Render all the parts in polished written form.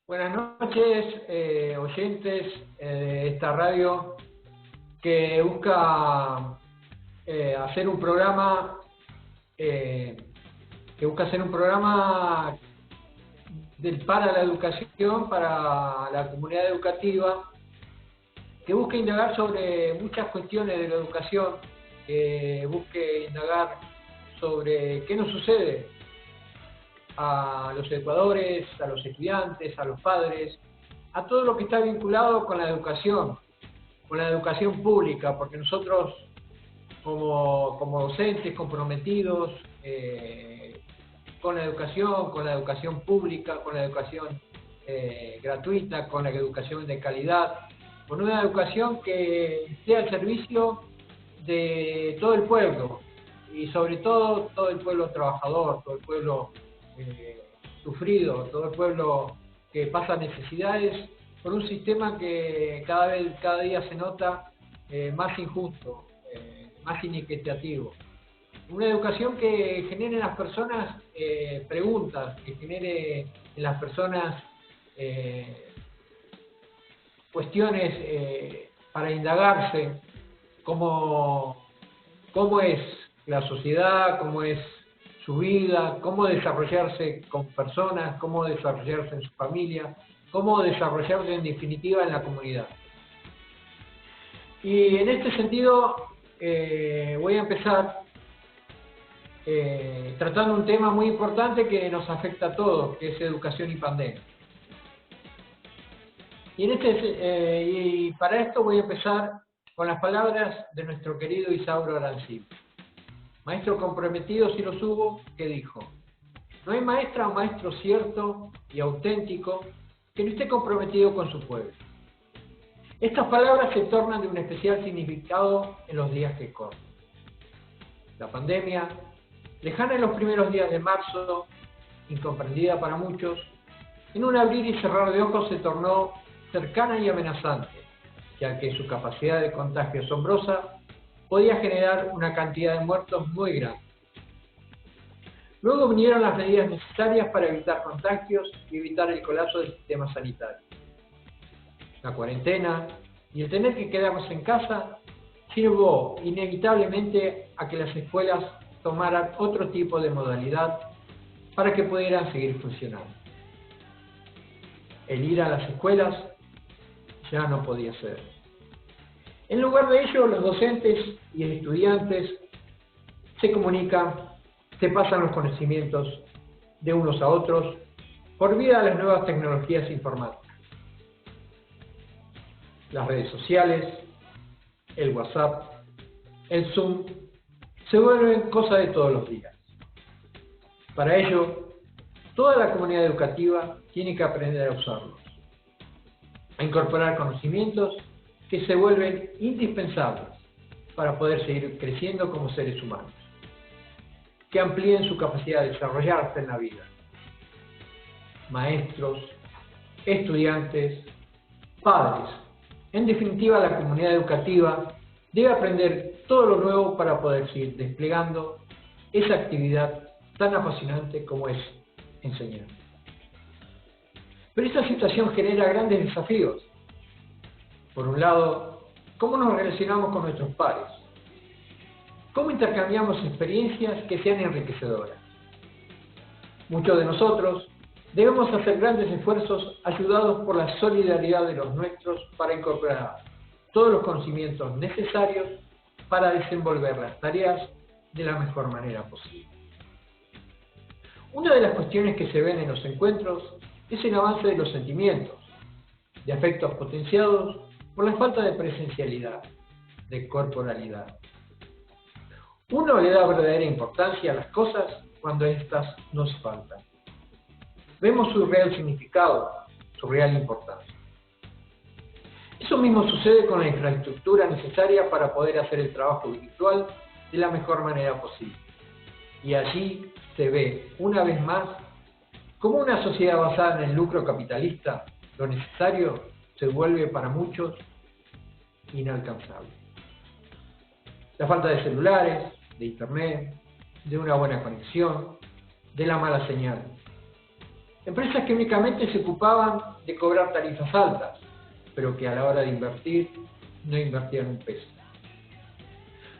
Buenas noches, oyentes de esta radio que busca hacer un programa eh, para la educación, para la comunidad educativa, que busque indagar sobre muchas cuestiones de la educación, que busque indagar sobre qué nos sucede a los educadores, a los estudiantes, a los padres, a todo lo que está vinculado con la educación pública, porque nosotros como docentes comprometidos con la educación pública, con la educación gratuita, con la educación de calidad, con una educación que esté al servicio de todo el pueblo, y sobre todo todo el pueblo trabajador, todo el pueblo sufrido, todo el pueblo que pasa necesidades, por un sistema que cada día se nota más injusto, más inequitativo. Una educación que genere en las personas preguntas, que genere en las personas cuestiones para indagarse cómo es la sociedad, cómo es su vida, cómo desarrollarse con personas, cómo desarrollarse en su familia, cómo desarrollarse en definitiva en la comunidad. Y en este sentido voy a empezar tratando un tema muy importante que nos afecta a todos, que es educación y pandemia. Y para esto voy a empezar con las palabras de nuestro querido Isauro Arancibia, maestro comprometido si los hubo, que dijo: no hay maestra o maestro cierto y auténtico que no esté comprometido con su pueblo. Estas palabras se tornan de un especial significado en los días que corren. La pandemia, lejana en los primeros días de marzo, incomprendida para muchos, en un abrir y cerrar de ojos se tornó cercana y amenazante, ya que su capacidad de contagio asombrosa podía generar una cantidad de muertos muy grande. Luego vinieron las medidas necesarias para evitar contagios y evitar el colapso del sistema sanitario. La cuarentena y el tener que quedarnos en casa llevó inevitablemente a que las escuelas tomaran otro tipo de modalidad para que pudieran seguir funcionando. El ir a las escuelas ya no podía ser. En lugar de ello, los docentes y estudiantes se comunican, se pasan los conocimientos de unos a otros por vía de las nuevas tecnologías informáticas. Las redes sociales, el WhatsApp, el Zoom, se vuelven cosa de todos los días. Para ello, toda la comunidad educativa tiene que aprender a usarlos, a incorporar conocimientos que se vuelven indispensables para poder seguir creciendo como seres humanos, que amplíen su capacidad de desarrollarse en la vida. Maestros, estudiantes, padres, en definitiva la comunidad educativa debe aprender todo lo nuevo para poder seguir desplegando esa actividad tan apasionante como es enseñar. Pero esta situación genera grandes desafíos. Por un lado, ¿cómo nos relacionamos con nuestros pares? ¿Cómo intercambiamos experiencias que sean enriquecedoras? Muchos de nosotros debemos hacer grandes esfuerzos ayudados por la solidaridad de los nuestros para incorporar todos los conocimientos necesarios para desenvolver las tareas de la mejor manera posible. Una de las cuestiones que se ven en los encuentros es el avance de los sentimientos, de afectos potenciados por la falta de presencialidad, de corporalidad. Uno le da verdadera importancia a las cosas cuando éstas nos faltan. Vemos su real significado, su real importancia. Eso mismo sucede con la infraestructura necesaria para poder hacer el trabajo virtual de la mejor manera posible. Y allí se ve, una vez más, como una sociedad basada en el lucro capitalista, lo necesario se vuelve para muchos inalcanzable. La falta de celulares, de internet, de una buena conexión, de la mala señal. Empresas que únicamente se ocupaban de cobrar tarifas altas, pero que a la hora de invertir no invertían un peso.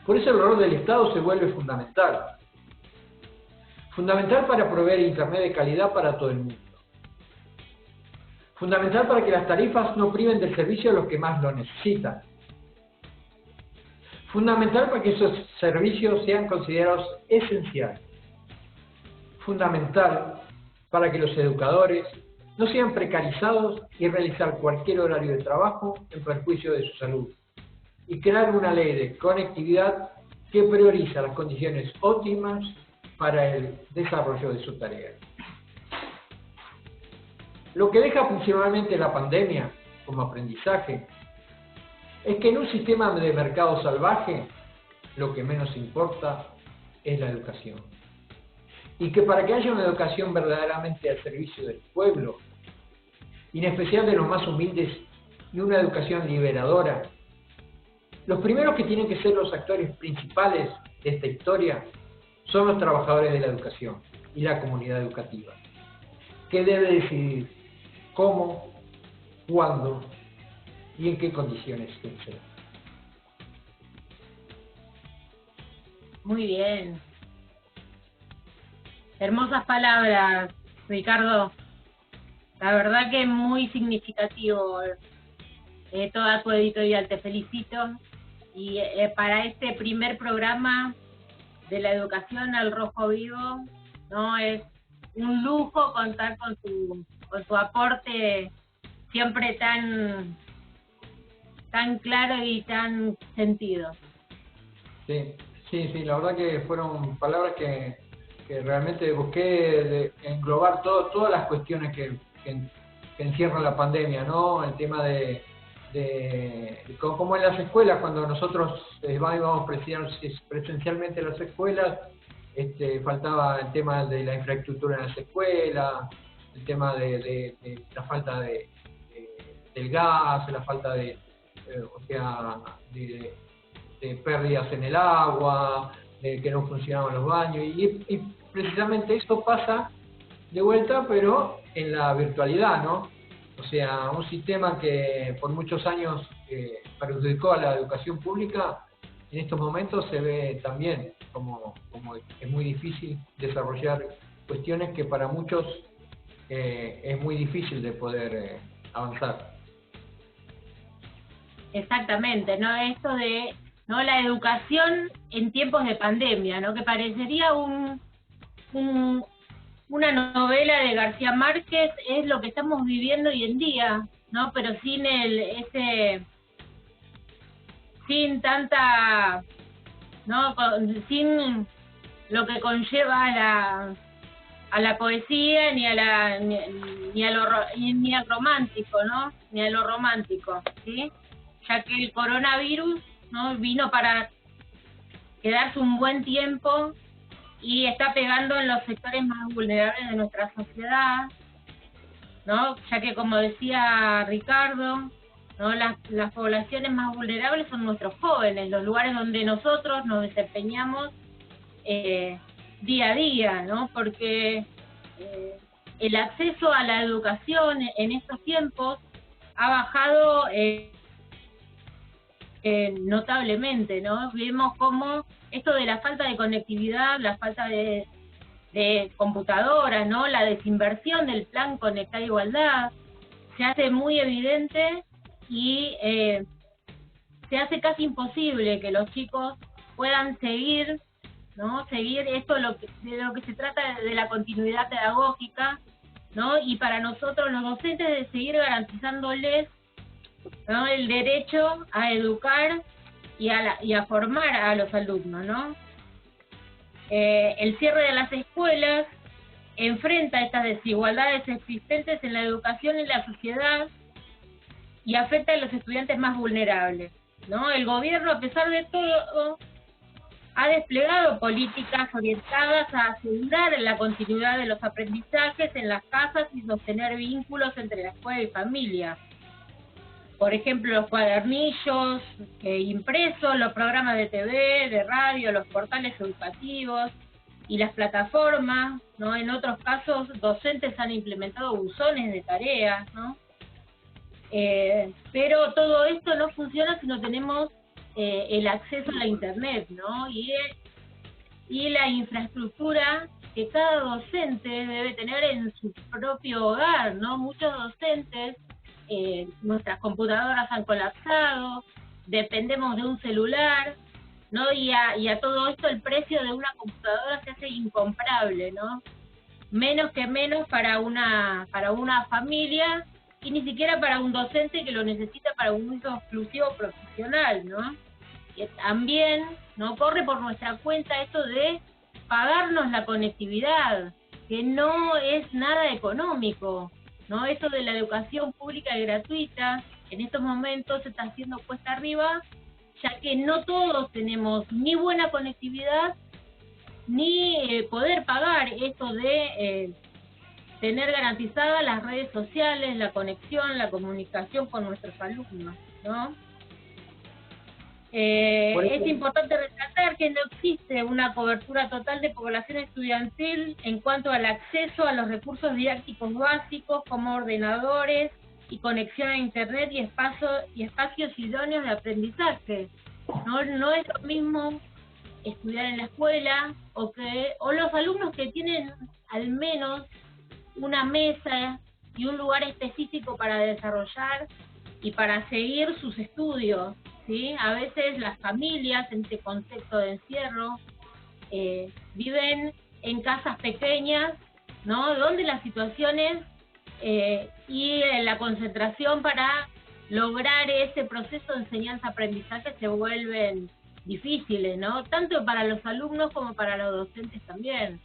Por eso el rol del Estado se vuelve fundamental. Fundamental para proveer Internet de calidad para todo el mundo. Fundamental para que las tarifas no priven del servicio a los que más lo necesitan. Fundamental para que esos servicios sean considerados esenciales. Fundamental para que los educadores no sean precarizados y realizar cualquier horario de trabajo en perjuicio de su salud. Y crear una ley de conectividad que prioriza las condiciones óptimas para el desarrollo de su tarea. Lo que deja principalmente la pandemia como aprendizaje es que en un sistema de mercado salvaje lo que menos importa es la educación. Y que para que haya una educación verdaderamente al servicio del pueblo, y en especial de los más humildes, y una educación liberadora, los primeros que tienen que ser los actores principales de esta historia son los trabajadores de la educación y la comunidad educativa, que debe decidir cómo, cuándo y en qué condiciones se enseña. Muy bien. Hermosas palabras, Ricardo. La verdad que muy significativo toda tu editorial. Te felicito. Y para este primer programa de la educación al rojo vivo, no es un lujo contar con tu aporte siempre tan claro y tan sentido. Sí, la verdad que fueron palabras que realmente busqué englobar todas las cuestiones que encierra la pandemia, ¿no? El tema de como en las escuelas, cuando nosotros íbamos presencialmente a las escuelas, faltaba el tema de la infraestructura en las escuelas, el tema de la falta del gas, la falta de pérdidas en el agua, de que no funcionaban los baños, y precisamente esto pasa de vuelta, pero en la virtualidad, ¿no? O sea, un sistema que por muchos años perjudicó a la educación pública, en estos momentos se ve también como es muy difícil desarrollar cuestiones que para muchos es muy difícil de poder avanzar. Exactamente, ¿no? Esto de la educación en tiempos de pandemia, ¿no? Que parecería una novela de García Márquez, es lo que estamos viviendo hoy en día, ¿no? Pero sin tanta, ¿no? Sin lo que conlleva a la poesía ni al romántico, ¿no? Ni a lo romántico, ¿sí? Ya que el coronavirus, ¿no? Vino para quedarse un buen tiempo y está pegando en los sectores más vulnerables de nuestra sociedad, ¿no? Ya que, como decía Ricardo, ¿no? Las poblaciones más vulnerables son nuestros jóvenes, los lugares donde nosotros nos desempeñamos día a día, ¿no? Porque el acceso a la educación en estos tiempos ha bajado notablemente, ¿no? Vemos cómo esto de la falta de conectividad, la falta de computadoras, ¿no? La desinversión del plan Conectar Igualdad se hace muy evidente y se hace casi imposible que los chicos puedan seguir, ¿no? Seguir esto de lo que se trata de la continuidad pedagógica, ¿no? Y para nosotros los docentes de seguir garantizándoles, ¿no? El derecho a educar y a formar a los alumnos, ¿no? El cierre de las escuelas enfrenta estas desigualdades existentes en la educación en la sociedad y afecta a los estudiantes más vulnerables, ¿no? El gobierno, a pesar de todo, ha desplegado políticas orientadas a asegurar la continuidad de los aprendizajes en las casas y sostener vínculos entre la escuela y familia. Por ejemplo, los cuadernillos impresos, los programas de TV, de radio, los portales educativos, y las plataformas, ¿no? En otros casos, docentes han implementado buzones de tareas, ¿no? Pero todo esto no funciona si no tenemos el acceso a la internet, ¿no? Y la infraestructura que cada docente debe tener en su propio hogar, ¿no? Muchos docentes, nuestras computadoras han colapsado, dependemos de un celular, ¿no? Y a todo esto el precio de una computadora se hace incomparable, ¿no? Menos para una familia, y ni siquiera para un docente que lo necesita para un uso exclusivo profesional, ¿no? Y también no corre por nuestra cuenta esto de pagarnos la conectividad, que no es nada económico, ¿no? Esto de la educación pública y gratuita en estos momentos se está haciendo cuesta arriba, ya que no todos tenemos ni buena conectividad ni poder pagar esto de tener garantizadas las redes sociales, la conexión, la comunicación con nuestros alumnos, ¿no? Es importante resaltar que no existe una cobertura total de población estudiantil en cuanto al acceso a los recursos didácticos básicos como ordenadores y conexión a internet y espacios idóneos de aprendizaje. No es lo mismo estudiar en la escuela o los alumnos que tienen al menos una mesa y un lugar específico para desarrollar y para seguir sus estudios, ¿sí? A veces las familias en este contexto de encierro viven en casas pequeñas, ¿no? Donde las situaciones y la concentración para lograr ese proceso de enseñanza-aprendizaje se vuelven difíciles, ¿no? Tanto para los alumnos como para los docentes también.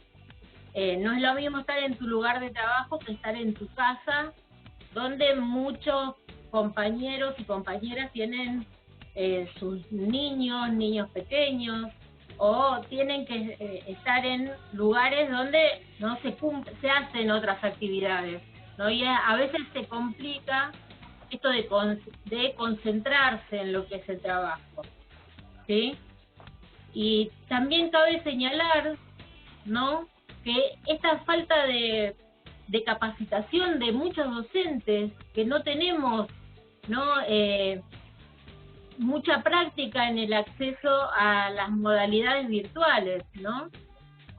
No es lo mismo estar en tu lugar de trabajo que estar en tu casa, donde muchos compañeros y compañeras tienen sus niños pequeños, o tienen que estar en lugares donde no se hacen otras actividades, ¿no? Y a veces se complica esto de concentrarse en lo que es el trabajo, ¿sí? Y también cabe señalar, ¿no?, que esta falta de capacitación de muchos docentes, que no tenemos, ¿no?, mucha práctica en el acceso a las modalidades virtuales, ¿no?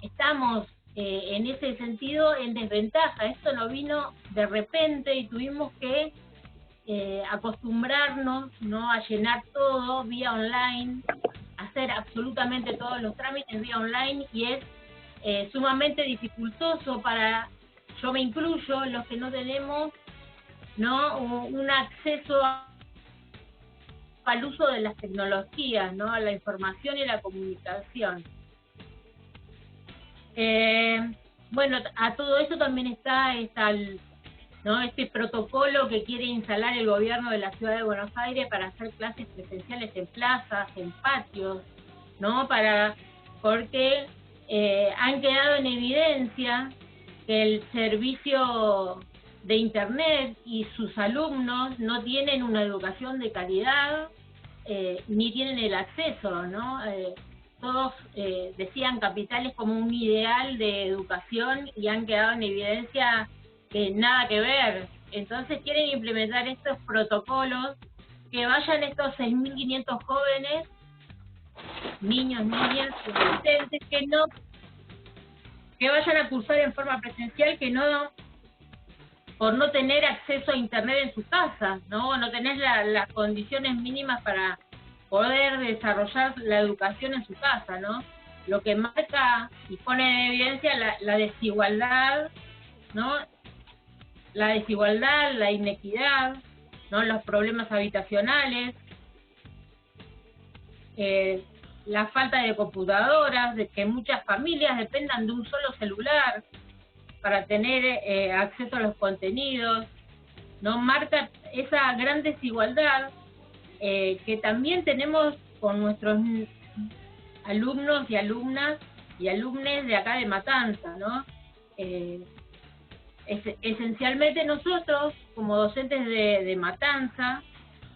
Estamos en ese sentido en desventaja. Esto no vino de repente y tuvimos que acostumbrarnos, ¿no?, a llenar todo vía online, hacer absolutamente todos los trámites vía online, y es sumamente dificultoso para, yo me incluyo, los que no tenemos, ¿no?, un acceso al uso de las tecnologías, ¿no?, a la información y la comunicación. Bueno, a todo eso también está ¿no?, este protocolo que quiere instalar el gobierno de la Ciudad de Buenos Aires para hacer clases presenciales en plazas, en patios, ¿no?, porque han quedado en evidencia que el servicio de internet y sus alumnos no tienen una educación de calidad, ni tienen el acceso, ¿no? Todos decían capitales como un ideal de educación y han quedado en evidencia que nada que ver. Entonces quieren implementar estos protocolos, que vayan estos 6.500 jóvenes, niños, niñas, adolescentes, que vayan a cursar en forma presencial, que no, por no tener acceso a internet en su casa, no tenés las condiciones mínimas para poder desarrollar la educación en su casa, ¿no? Lo que marca y pone en evidencia la desigualdad, ¿no? La desigualdad, la inequidad, ¿no?, los problemas habitacionales, la falta de computadoras, de que muchas familias dependan de un solo celular para tener acceso a los contenidos, ¿no? Marca esa gran desigualdad que también tenemos con nuestros alumnos y alumnas y alumnes de acá de Matanza, ¿no? Esencialmente nosotros, como docentes de Matanza,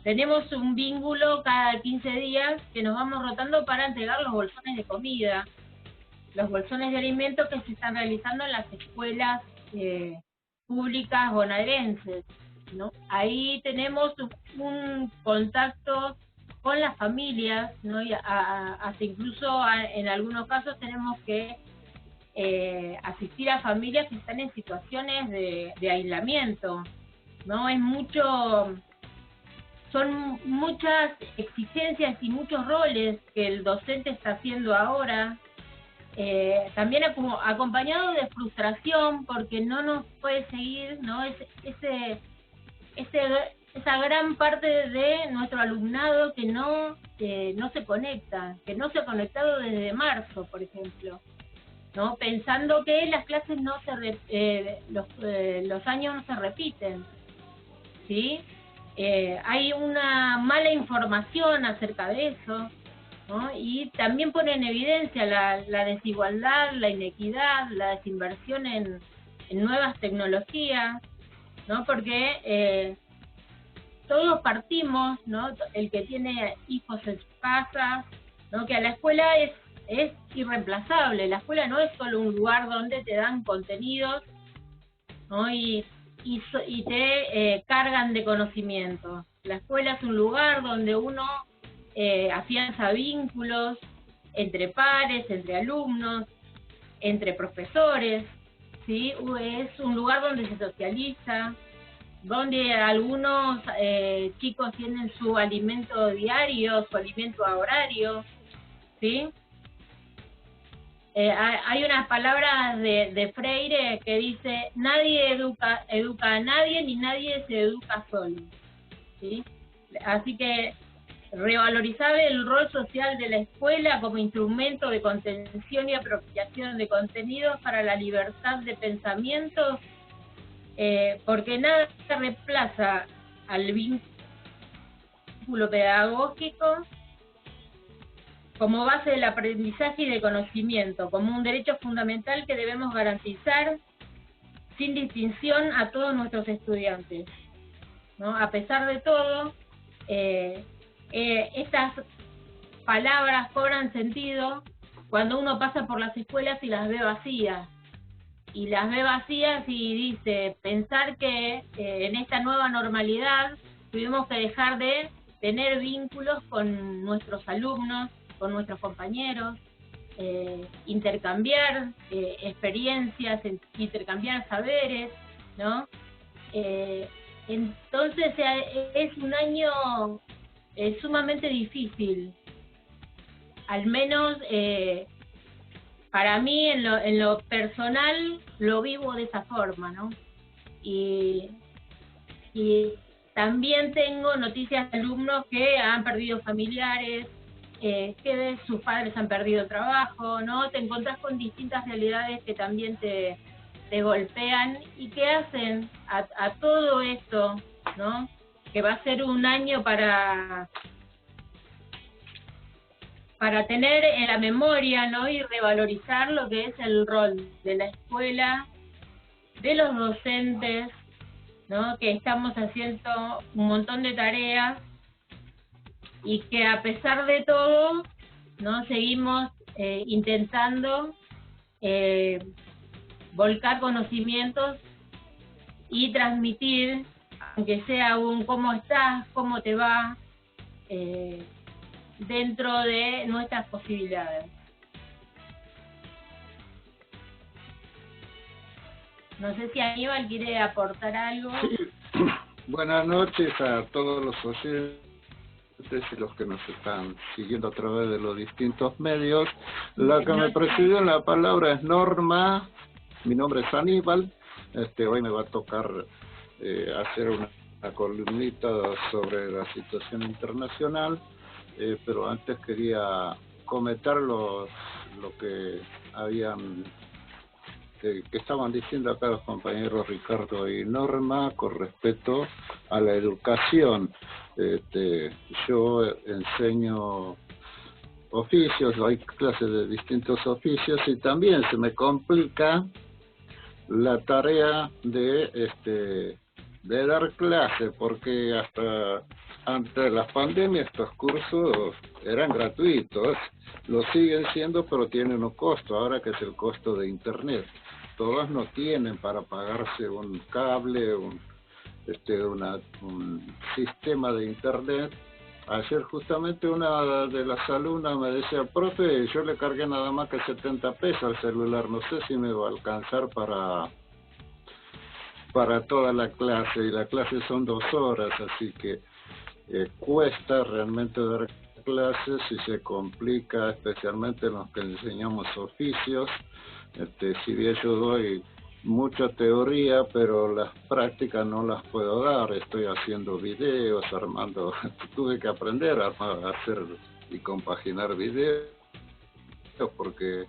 tenemos un vínculo cada 15 días que nos vamos rotando para entregar los bolsones de comida, los bolsones de alimentos que se están realizando en las escuelas públicas bonaerenses, ¿no? Ahí tenemos un contacto con las familias, ¿no? Y hasta incluso en algunos casos tenemos que asistir a familias que están en situaciones de aislamiento, ¿no? Son muchas exigencias y muchos roles que el docente está haciendo ahora, también acompañado de frustración porque no nos puede seguir, ¿no? Esa gran parte de nuestro alumnado que no se conecta, que no se ha conectado desde marzo, por ejemplo, ¿no? Pensando que las clases los años no se repiten, ¿sí? Hay una mala información acerca de eso, ¿no? Y también pone en evidencia la desigualdad, la inequidad, la desinversión en nuevas tecnologías, ¿no? Porque todos partimos, ¿no? El que tiene hijos en su casa, ¿no? Que a la escuela es irreemplazable. La escuela no es solo un lugar donde te dan contenidos, ¿no? Y te cargan de conocimiento. La escuela es un lugar donde uno afianza vínculos entre pares, entre alumnos, entre profesores, ¿sí? Es un lugar donde se socializa, donde algunos chicos tienen su alimento diario, su alimento a horario, ¿sí? Hay unas palabras de Freire que dice: nadie educa a nadie, ni nadie se educa solo, ¿sí? Así que revalorizar el rol social de la escuela como instrumento de contención y apropiación de contenidos para la libertad de pensamiento, porque nada reemplaza al vínculo pedagógico como base del aprendizaje y del conocimiento, como un derecho fundamental que debemos garantizar sin distinción a todos nuestros estudiantes, ¿no? A pesar de todo, estas palabras cobran sentido cuando uno pasa por las escuelas y las ve vacías. Y las ve vacías y dice, pensar que en esta nueva normalidad tuvimos que dejar de tener vínculos con nuestros alumnos, con nuestros compañeros, intercambiar experiencias, intercambiar saberes, ¿no? Entonces es un año sumamente difícil, al menos para mí en lo personal lo vivo de esa forma, ¿no? Y también tengo noticias de alumnos que han perdido familiares, que sus padres han perdido trabajo, ¿no? Te encontrás con distintas realidades que también te golpean y que hacen a todo esto, ¿no? Que va a ser un año para tener en la memoria, ¿no? Y revalorizar lo que es el rol de la escuela, de los docentes, ¿no? Que estamos haciendo un montón de tareas y que a pesar de todo, ¿no? Seguimos intentando volcar conocimientos y transmitir, aunque sea un cómo estás, cómo te va, dentro de nuestras posibilidades. No sé si Aníbal quiere aportar algo. Sí. Buenas noches a todos los oyentes y los que nos están siguiendo a través de los distintos medios. La que me presidió en la palabra es Norma. Mi nombre es Aníbal. Hoy me va a tocar hacer una columnita sobre la situación internacional. Pero antes quería comentar lo que que estaban diciendo acá los compañeros Ricardo y Norma con respecto a la educación. Yo enseño oficios, hay clases de distintos oficios y también se me complica la tarea de de dar clases, porque hasta antes de la pandemia estos cursos eran gratuitos, lo siguen siendo, pero tienen un costo, ahora que es el costo de internet. Todos no tienen para pagarse un cable, un sistema de internet. Ayer justamente una de las alumnas me decía, profe, yo le cargué nada más que 70 pesos al celular, no sé si me va a alcanzar para toda la clase, y la clase son 2 horas, así que cuesta realmente dar clases y se complica, especialmente los que enseñamos oficios. Si bien yo doy mucha teoría, pero las prácticas no las puedo dar. Estoy haciendo videos, armando, tuve que aprender a hacer y compaginar videos, porque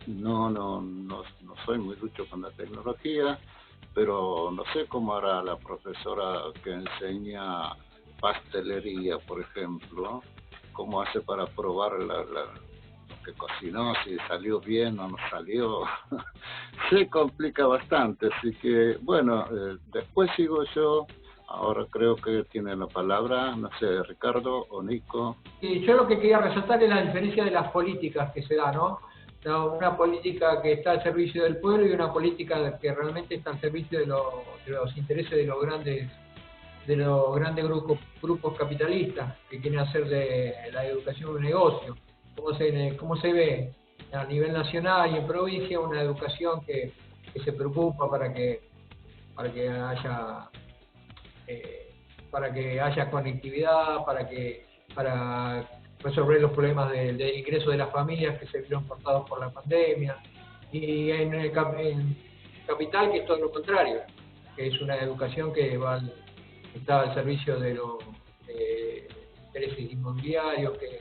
no soy muy ducho con la tecnología, pero no sé cómo hará la profesora que enseña pastelería, por ejemplo, cómo hace para probar lo que cocinó, si salió bien o no salió. Se complica bastante, así que bueno, después sigo yo. Ahora creo que tiene la palabra, no sé, Ricardo o Nico. Y yo lo que quería resaltar es la diferencia de las políticas que se da, ¿no? Una política que está al servicio del pueblo y una política que realmente está al servicio de los intereses de los grandes grupos capitalistas que quieren hacer de la educación un negocio. ¿Cómo se ve a nivel nacional y en provincia una educación que se preocupa para que haya conectividad, para resolver los problemas de ingreso de las familias que se vieron cortados por la pandemia, y en Capital, que es todo lo contrario, que es una educación que está al servicio de los intereses inmobiliarios, que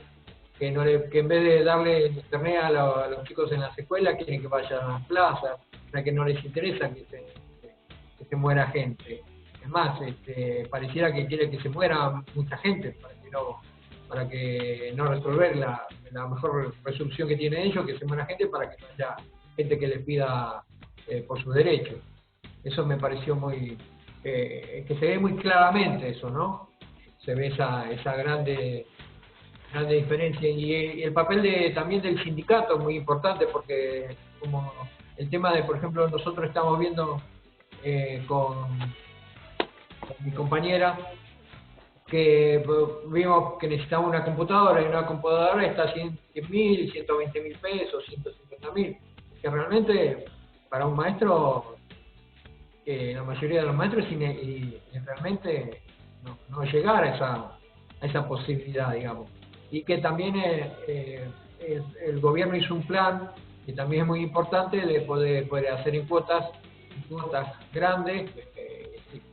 en vez de darle internet a los chicos en las escuelas, quieren que vayan a las plazas, o sea, que no les interesa que se muera gente. Es más, pareciera que quiere que se muera mucha gente para que no resolver la mejor resolución que tienen ellos, que se muera gente, para que no haya gente que les pida por sus derechos. Eso me pareció que se ve muy claramente eso, ¿no? Se ve esa grande diferencia, y el papel también del sindicato es muy importante, porque como el tema de, por ejemplo, nosotros estamos viendo con mi compañera que vimos que necesitaba una computadora, y una computadora está a 100.000, 120.000 pesos, 150.000, que realmente para un maestro, la mayoría de los maestros, y realmente no llegar a esa posibilidad, digamos. Y que también el gobierno hizo un plan que también es muy importante, de poder hacer en cuotas grandes,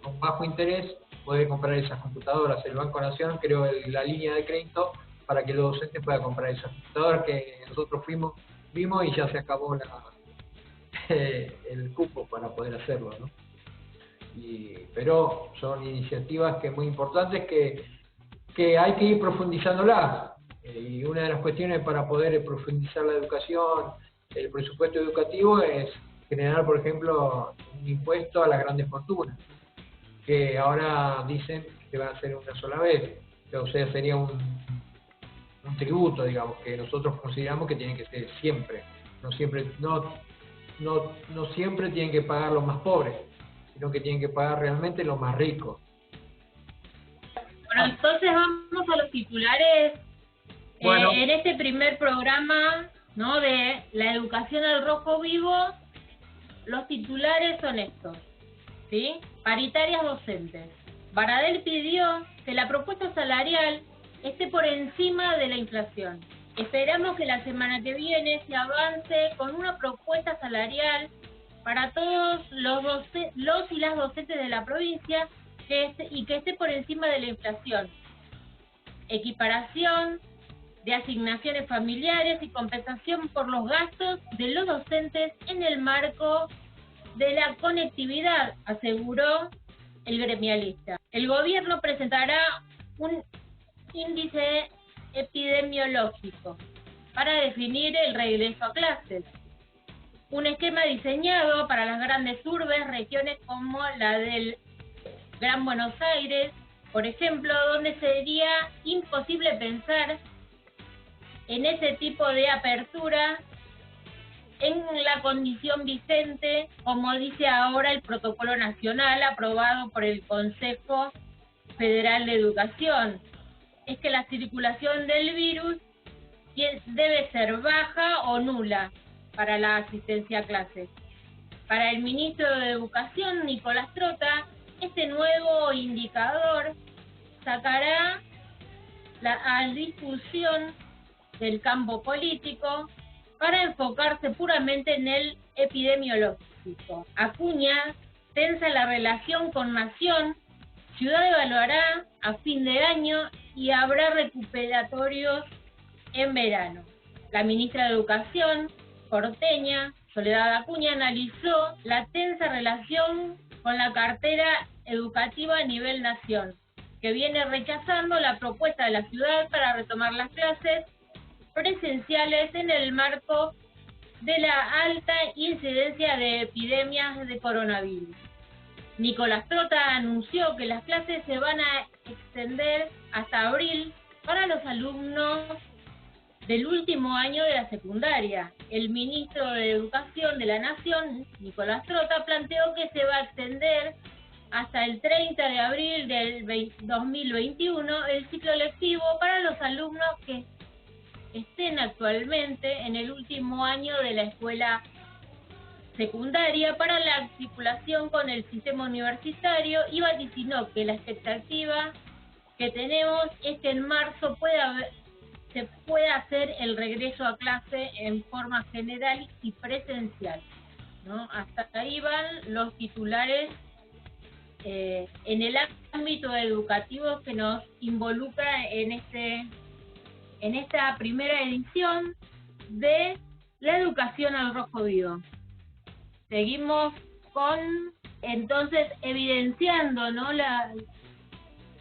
con bajo interés, poder comprar esas computadoras. El Banco Nación creó la línea de crédito para que los docentes puedan comprar esas computadoras, que nosotros vimos y ya se acabó el cupo para poder hacerlo, ¿no? Pero son iniciativas que muy importantes, que hay que ir profundizándolas, y una de las cuestiones para poder profundizar la educación, el presupuesto educativo, es generar, por ejemplo, un impuesto a las grandes fortunas, que ahora dicen que van a hacer una sola vez, o sea, sería un tributo, digamos, que nosotros consideramos que tiene que ser siempre, no siempre tienen que pagar los más pobres, sino que tienen que pagar realmente los más ricos. Bueno, entonces vamos a los titulares. Bueno, en este primer programa, ¿no?, de la educación al rojo vivo, los titulares son estos, ¿sí? Paritarias docentes. Baradel pidió que la propuesta salarial esté por encima de la inflación. Esperamos que la semana que viene se avance con una propuesta salarial para todos los y las docentes de la provincia, y que esté por encima de la inflación. Equiparación de asignaciones familiares y compensación por los gastos de los docentes en el marco de la conectividad, aseguró el gremialista. El gobierno presentará un índice epidemiológico para definir el regreso a clases. un esquema diseñado para las grandes urbes, regiones como la del Gran Buenos Aires, por ejemplo, donde sería imposible pensar en ese tipo de apertura en la condición vigente, como dice ahora el protocolo nacional aprobado por el Consejo Federal de Educación. Es que la circulación del virus debe ser baja o nula para la asistencia a clases. Para el ministro de Educación, Nicolás Trota, este nuevo indicador sacará a discusión del campo político para enfocarse puramente en el epidemiológico. Acuña tensa la relación con Nación, Ciudad evaluará a fin de año y habrá recuperatorios en verano. La ministra de Educación, porteña, Soledad Acuña, analizó la tensa relación con la cartera educativa a nivel nación, que viene rechazando la propuesta de la ciudad para retomar las clases presenciales en el marco de la alta incidencia de epidemias de coronavirus. Nicolás Trota anunció que las clases se van a extender hasta abril para los alumnos del último año de la secundaria. El ministro de Educación de la Nación, Nicolás Trota, planteó que se va a extender hasta el 30 de abril del 2021 el ciclo lectivo para los alumnos que estén actualmente en el último año de la escuela secundaria para la articulación con el sistema universitario, y vaticinó que la expectativa que tenemos es que en marzo se pueda hacer el regreso a clase en forma general y presencial, ¿no? Hasta ahí van los titulares en el ámbito educativo que nos involucra en esta primera edición de la educación al rojo vivo. Seguimos entonces evidenciando, ¿no?,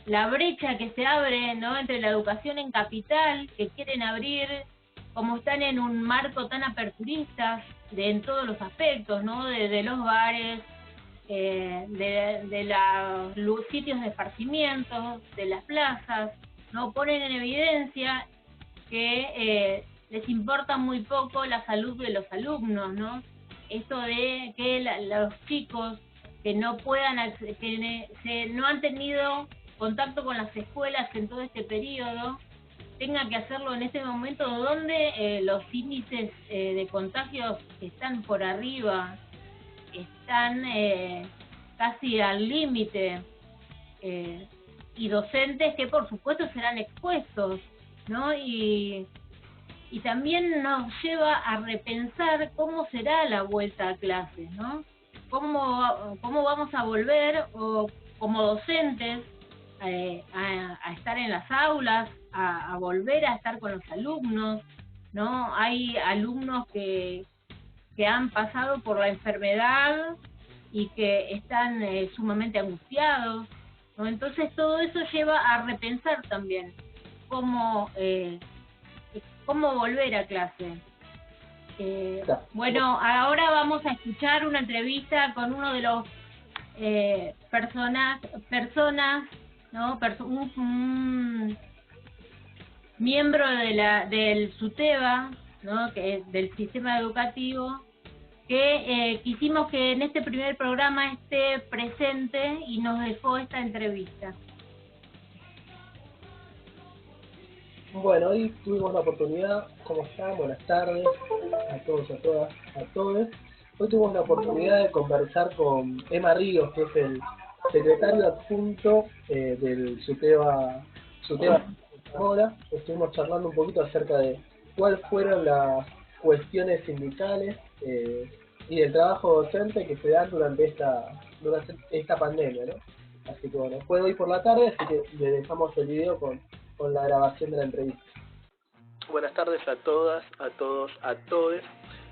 la brecha que se abre, ¿no?, entre la educación en capital, que quieren abrir, como están en un marco tan aperturista en todos los aspectos, ¿no?, de los bares, de los sitios de esparcimiento, de las plazas, ¿no?, ponen en evidencia que les importa muy poco la salud de los alumnos, ¿no? Esto de que los chicos que no no han tenido contacto con las escuelas en todo este periodo, tengan que hacerlo en este momento donde los índices de contagios están por arriba, están casi al límite, y docentes que por supuesto serán expuestos, ¿no? Y también nos lleva a repensar cómo será la vuelta a clases, ¿no? Cómo vamos a volver, o como docentes, a estar en las aulas, a volver a estar con los alumnos, ¿no? Hay alumnos que han pasado por la enfermedad y que están sumamente angustiados, ¿no? Entonces todo eso lleva a repensar también cómo volver a clase. Bueno, ahora vamos a escuchar una entrevista con uno de los personas, ¿no?, un miembro del SUTEBA, ¿no?, que es del sistema educativo, que quisimos que en este primer programa esté presente y nos dejó esta entrevista. Bueno, hoy tuvimos la oportunidad, ¿cómo están? Buenas tardes a todos, a todas, a todos. Hoy tuvimos la oportunidad de conversar con Emma Ríos, que es el secretario adjunto del SUTEBA Zamora. Estuvimos charlando un poquito acerca de cuáles fueron las cuestiones sindicales y del trabajo docente que se dan durante esta pandemia, ¿no? Así que bueno, fue hoy por la tarde, así que le dejamos el video con la grabación de la entrevista. Buenas tardes a todas, a todos, a todes.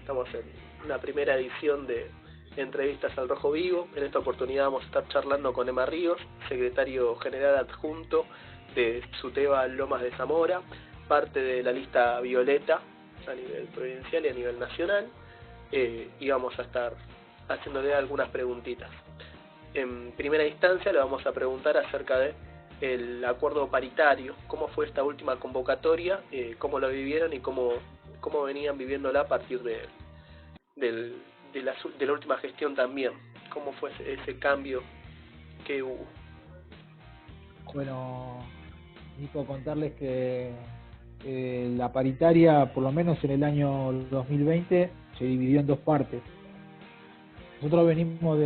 Estamos en una primera edición de Entrevistas al Rojo Vivo. En esta oportunidad vamos a estar charlando con Emma Ríos, secretario general adjunto de SUTEBA Lomas de Zamora, parte de la lista violeta a nivel provincial y a nivel nacional. y vamos a estar haciéndole algunas preguntitas. En primera instancia le vamos a preguntar acerca de el acuerdo paritario, cómo fue esta última convocatoria, cómo lo vivieron y cómo venían viviéndola a partir de la última gestión también, cómo fue ese cambio que hubo. Bueno, Nico, contarles que la paritaria, por lo menos en el año 2020, se dividió en dos partes. Nosotros venimos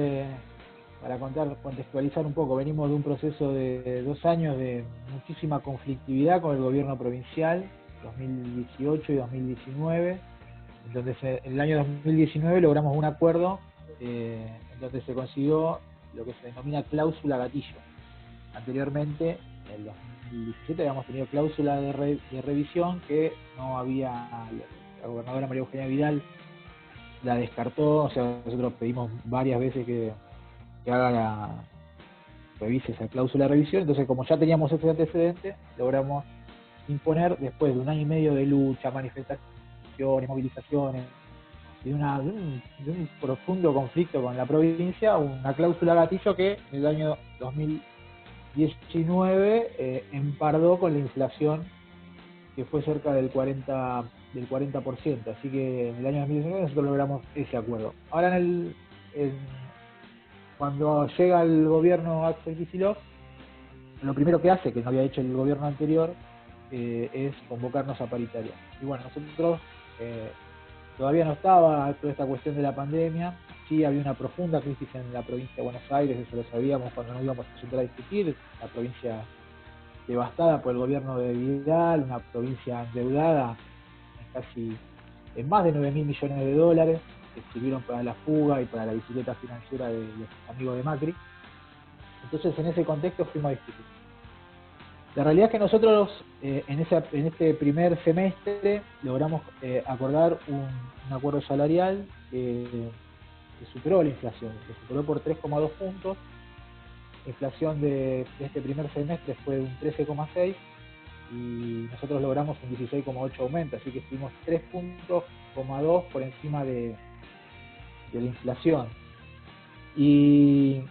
para contextualizar un poco, venimos de un proceso de 2 años de muchísima conflictividad con el gobierno provincial, 2018 y 2019, donde en el año 2019 logramos un acuerdo en donde se consiguió lo que se denomina cláusula gatillo. Anteriormente, en el 2017, habíamos tenido cláusula de revisión que no había, la gobernadora María Eugenia Vidal la descartó, o sea, nosotros pedimos varias veces que revise esa cláusula de revisión. Entonces, como ya teníamos ese antecedente, logramos imponer, después de 1 año y medio de lucha, manifestaciones, movilizaciones, y de un profundo conflicto con la provincia, una cláusula gatillo que en el año 2019 empardó con la inflación, que fue cerca del 40%. Así que en el año 2019 nosotros logramos ese acuerdo. Ahora cuando llega el gobierno Axel Kicillof, lo primero que hace, que no había hecho el gobierno anterior, es convocarnos a paritaria. Y bueno, nosotros todavía no estaba toda esta cuestión de la pandemia, sí había una profunda crisis en la provincia de Buenos Aires, eso lo sabíamos cuando nos íbamos a sentar a discutir, la provincia devastada por el gobierno de Vidal, una provincia endeudada en más de 9.000 millones de dólares, que sirvieron para la fuga y para la bicicleta financiera de los amigos de Macri. Entonces, en ese contexto fuimos a discutir. La realidad es que nosotros en este primer semestre logramos acordar un acuerdo salarial que superó la inflación, que superó por 3,2 puntos. La inflación de este primer semestre fue de un 13,6 y nosotros logramos un 16,8 aumento, así que estuvimos 3,2 puntos por encima de la inflación. Y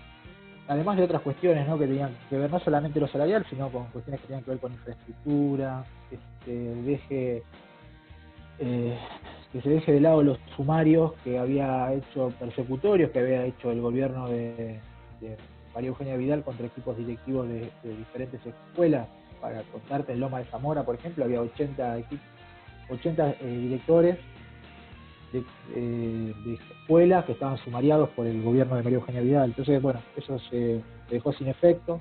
además de otras cuestiones, ¿no?, que tenían que ver no solamente lo salarial, sino con cuestiones que tenían que ver con infraestructura, que se deje de lado los sumarios que había hecho persecutorios, que había hecho el gobierno de María Eugenia Vidal contra equipos directivos de diferentes escuelas. Para contarte, en Loma de Zamora, por ejemplo, había 80 directores de escuelas que estaban sumariados por el gobierno de María Eugenia Vidal. Entonces, bueno, eso se dejó sin efecto.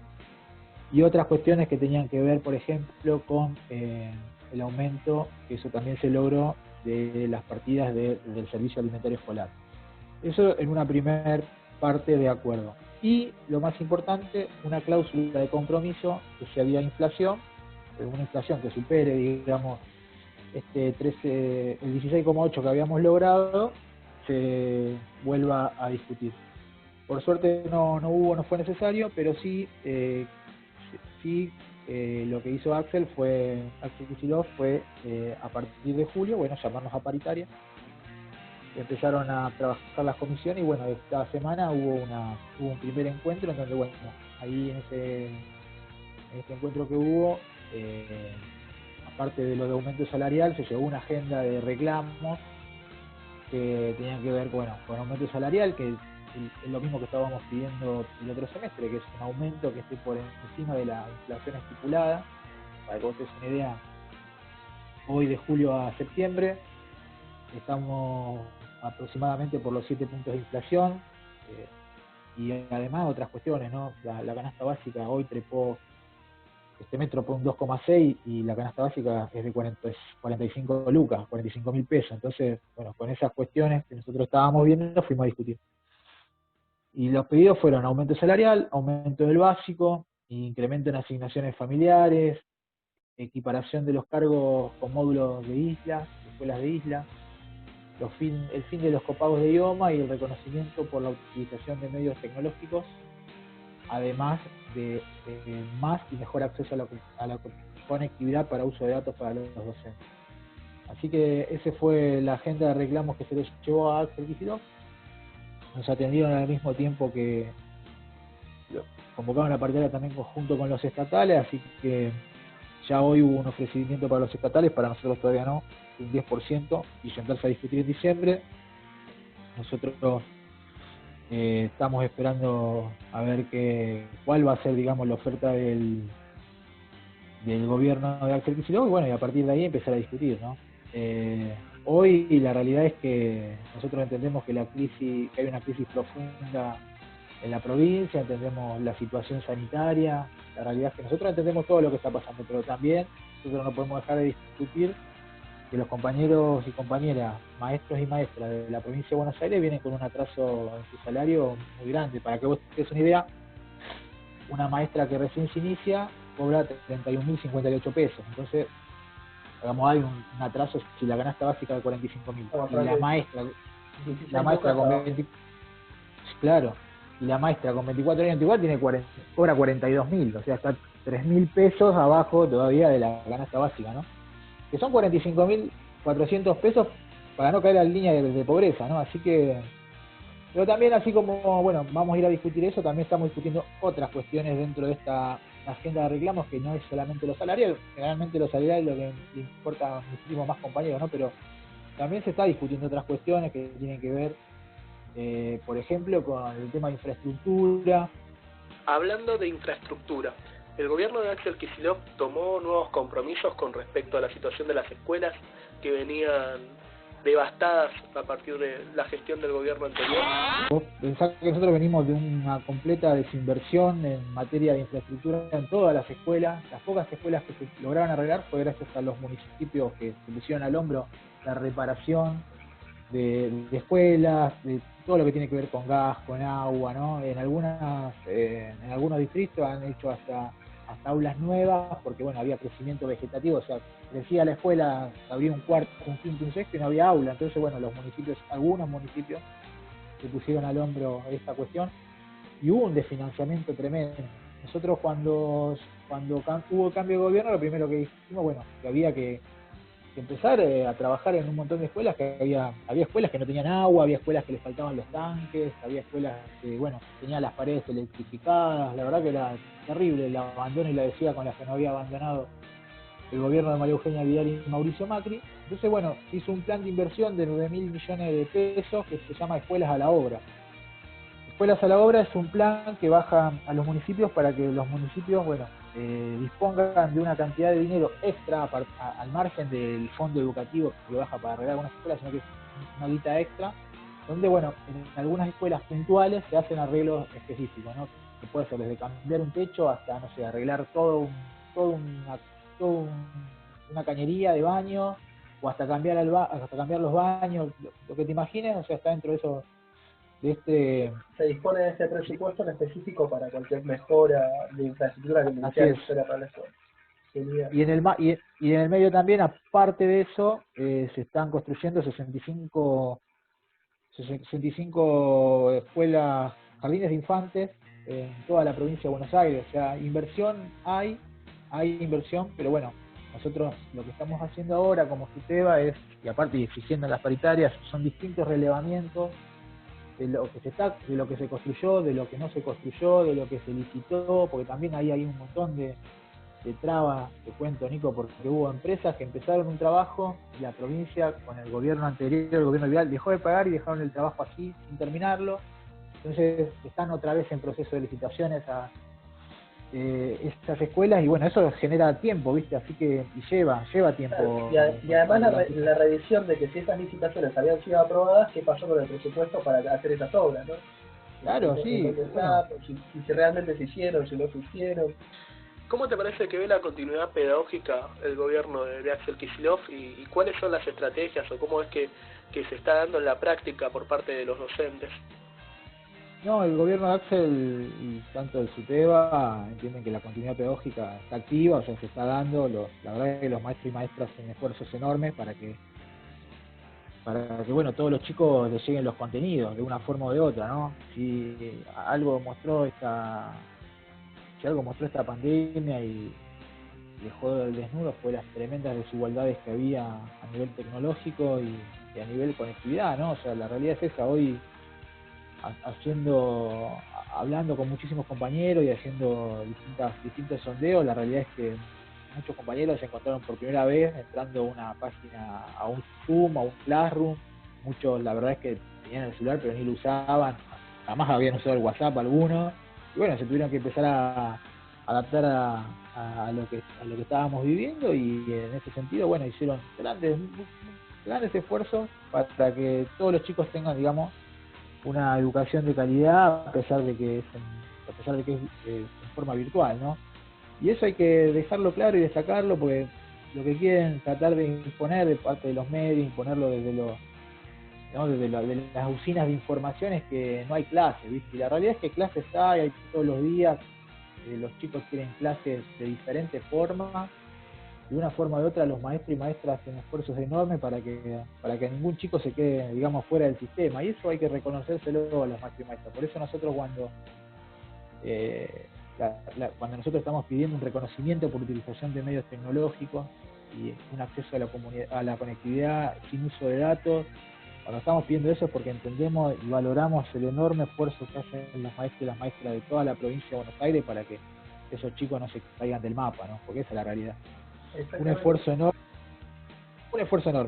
Y otras cuestiones que tenían que ver, por ejemplo, con el aumento, que eso también se logró, de las partidas del servicio alimentario escolar. Eso en una primer parte de acuerdo. Y lo más importante, una cláusula de compromiso, que si había inflación, una inflación que supere, digamos, el 16,8 que habíamos logrado, se vuelva a discutir. Por suerte no fue necesario, pero sí lo que hizo Axel Kicillof fue a partir de julio, bueno, llamarnos a paritaria. Empezaron a trabajar las comisiones y bueno, esta semana hubo un primer encuentro en donde, bueno, ahí en este encuentro que hubo, aparte de lo de aumento salarial, se llevó una agenda de reclamos que tenían que ver, bueno, con aumento salarial, que es lo mismo que estábamos pidiendo el otro semestre, que es un aumento que esté por encima de la inflación estipulada. Para que vos te des una idea, hoy de julio a septiembre estamos aproximadamente por los 7 puntos de inflación, y además otras cuestiones, ¿no? La canasta básica hoy trepó, este mes trepó un 2,6 y la canasta básica es de 45 lucas, 45.000 pesos. Entonces, bueno, con esas cuestiones que nosotros estábamos viendo, fuimos a discutir. Y los pedidos fueron aumento salarial, aumento del básico, incremento en asignaciones familiares, equiparación de los cargos con módulos de isla, escuelas de isla, el fin de los copagos de idioma y el reconocimiento por la utilización de medios tecnológicos, además de más y mejor acceso a la conectividad para uso de datos para los docentes. Así que ese fue la agenda de reclamos que se les llevó a Axel Kicillof. Nos atendieron al mismo tiempo que convocaron la paritaria también junto con los estatales, así que ya hoy hubo un ofrecimiento para los estatales, para nosotros todavía no, un 10%, y sentarse a discutir en diciembre. Nosotros estamos esperando a ver cuál va a ser, digamos, la oferta del gobierno de Axel Kicillof, y bueno, y a partir de ahí empezar a discutir, ¿no? Hoy la realidad es que nosotros entendemos que que hay una crisis profunda en la provincia, entendemos la situación sanitaria, la realidad es que nosotros entendemos todo lo que está pasando, pero también nosotros no podemos dejar de discutir que los compañeros y compañeras, maestros y maestras de la provincia de Buenos Aires vienen con un atraso en su salario muy grande. Para que vos te des una idea, una maestra que recién se inicia cobra 31.058 pesos, entonces hay un atraso si la canasta básica de 45.000, y la maestra con 20, claro, y la maestra con 24 años igual cobra 42.000, o sea, está 3.000 pesos abajo todavía de la canasta básica, ¿no? Que son 45.400 pesos para no caer a la línea de pobreza, ¿no? Así que, pero también así como, bueno, vamos a ir a discutir eso, también estamos discutiendo otras cuestiones dentro de esta agenda de reclamos, que no es solamente lo salarial, generalmente lo salarial es lo que le importa a muchísimos más compañeros, ¿no? Pero también se está discutiendo otras cuestiones que tienen que ver, por ejemplo, con el tema de infraestructura. Hablando de infraestructura, el gobierno de Axel Kicillof tomó nuevos compromisos con respecto a la situación de las escuelas que venían devastadas a partir de la gestión del gobierno anterior. Vos pensás que nosotros venimos de una completa desinversión en materia de infraestructura en todas las escuelas. Las pocas escuelas que se lograron arreglar fue gracias a los municipios que se pusieron al hombro la reparación de escuelas, de todo lo que tiene que ver con gas, con agua, ¿no? En algunos distritos han hecho hasta aulas nuevas, porque bueno, había crecimiento vegetativo, o sea, crecía la escuela, había un cuarto, un quinto, un sexto y no había aula. Entonces bueno, algunos municipios se pusieron al hombro esta cuestión y hubo un desfinanciamiento tremendo. Nosotros cuando hubo cambio de gobierno, lo primero que dijimos, bueno, que había que empezar a trabajar en un montón de escuelas, que había escuelas que no tenían agua, había escuelas que les faltaban los tanques, había escuelas que, bueno, tenían las paredes electrificadas. La verdad que era terrible el abandono y la desidia con las que nos había abandonado el gobierno de María Eugenia Vidal y Mauricio Macri. Entonces, bueno, se hizo un plan de inversión de 9.000 millones de pesos que se llama Escuelas a la Obra. Escuelas a la Obra es un plan que baja a los municipios para que los municipios, bueno, dispongan de una cantidad de dinero extra al margen del fondo educativo que baja para arreglar algunas escuelas, sino que es una guita extra, donde, bueno, en algunas escuelas puntuales se hacen arreglos específicos, ¿no? Que puede ser desde cambiar un techo hasta, no sé, arreglar una cañería de baño, o hasta cambiar los baños, lo que te imagines, o sea, está dentro de eso. Se dispone de este presupuesto en específico para cualquier mejora de infraestructura que sea necesaria para la escuela. Y en el medio también, aparte de eso, se están construyendo 65 escuelas, jardines de infantes en toda la provincia de Buenos Aires. O sea, inversión hay inversión, pero bueno, nosotros lo que estamos haciendo ahora como SUTEBA es, y aparte exigiendo las paritarias, son distintos relevamientos de lo que se construyó, de lo que no se construyó, de lo que se licitó, porque también ahí hay un montón de trabas, te cuento, Nico, porque hubo empresas que empezaron un trabajo y la provincia con el gobierno anterior, el gobierno Vidal, dejó de pagar y dejaron el trabajo así sin terminarlo. Entonces están otra vez en proceso de licitaciones estas escuelas, y bueno, eso genera tiempo, ¿viste? Así que lleva tiempo. Y además la revisión de que si esas licitaciones habían sido aprobadas, ¿qué pasó con el presupuesto para hacer esas obras, no? Claro, sí. Bueno. Si realmente se hicieron, si no se hicieron. ¿Cómo te parece que ve la continuidad pedagógica el gobierno de Axel Kicillof y cuáles son las estrategias o cómo es que se está dando en la práctica por parte de los docentes? No, el gobierno de Axel y tanto el SUTEBA entienden que la continuidad pedagógica está activa, o sea, se está dando. La verdad es que los maestros y maestras hacen esfuerzos enormes para que bueno, todos los chicos les lleguen los contenidos de una forma o de otra, ¿no? Si algo mostró esta pandemia y dejó el desnudo fue las tremendas desigualdades que había a nivel tecnológico y a nivel conectividad, ¿no? O sea, la realidad es esa. Hoy, hablando con muchísimos compañeros y haciendo distintos sondeos, la realidad es que muchos compañeros se encontraron por primera vez entrando a una página, a un Zoom, a un Classroom. Muchos, la verdad es que tenían el celular pero ni lo usaban, jamás habían usado el WhatsApp algunos, y bueno, se tuvieron que empezar a adaptar a lo que estábamos viviendo, y en ese sentido, bueno, hicieron grandes esfuerzos para que todos los chicos tengan, digamos, una educación de calidad, a pesar de que es en forma virtual, ¿no? Y eso hay que dejarlo claro y destacarlo, porque lo que quieren tratar de imponer de parte de los medios, imponerlo desde de las usinas de información, es que no hay clases, ¿viste? Y la realidad es que clases hay todos los días. Los chicos tienen clases de diferentes formas, de una forma u otra los maestros y maestras hacen esfuerzos enormes para que ningún chico se quede, digamos, fuera del sistema, y eso hay que reconocérselo a los maestros y maestras. Por eso nosotros cuando nosotros estamos pidiendo un reconocimiento por utilización de medios tecnológicos y un acceso a la conectividad sin uso de datos, cuando estamos pidiendo eso es porque entendemos y valoramos el enorme esfuerzo que hacen los maestros y las maestras de toda la provincia de Buenos Aires para que esos chicos no se caigan del mapa, ¿no? Porque esa es la realidad. Un esfuerzo enorme,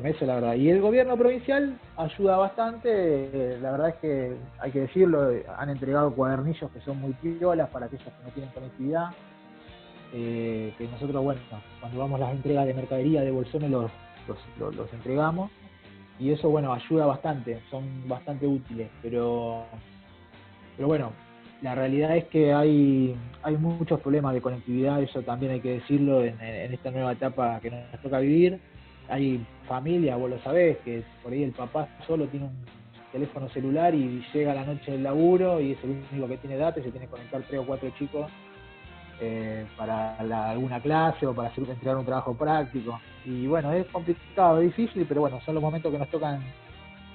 esa es la verdad. Y el gobierno provincial ayuda bastante, la verdad es que hay que decirlo, han entregado cuadernillos que son muy piolas para aquellos que no tienen conectividad, que nosotros, bueno, cuando vamos a las entregas de mercadería de bolsones los entregamos, y eso, bueno, ayuda bastante, son bastante útiles, pero bueno, la realidad es que hay muchos problemas de conectividad, eso también hay que decirlo en esta nueva etapa que nos toca vivir. Hay familias, vos lo sabés, que por ahí el papá solo tiene un teléfono celular y llega a la noche del laburo y es el único que tiene datos y se tiene que conectar 3 o 4 chicos para alguna clase o para entregar un trabajo práctico. Y bueno, es complicado, es difícil, pero bueno, son los momentos que nos tocan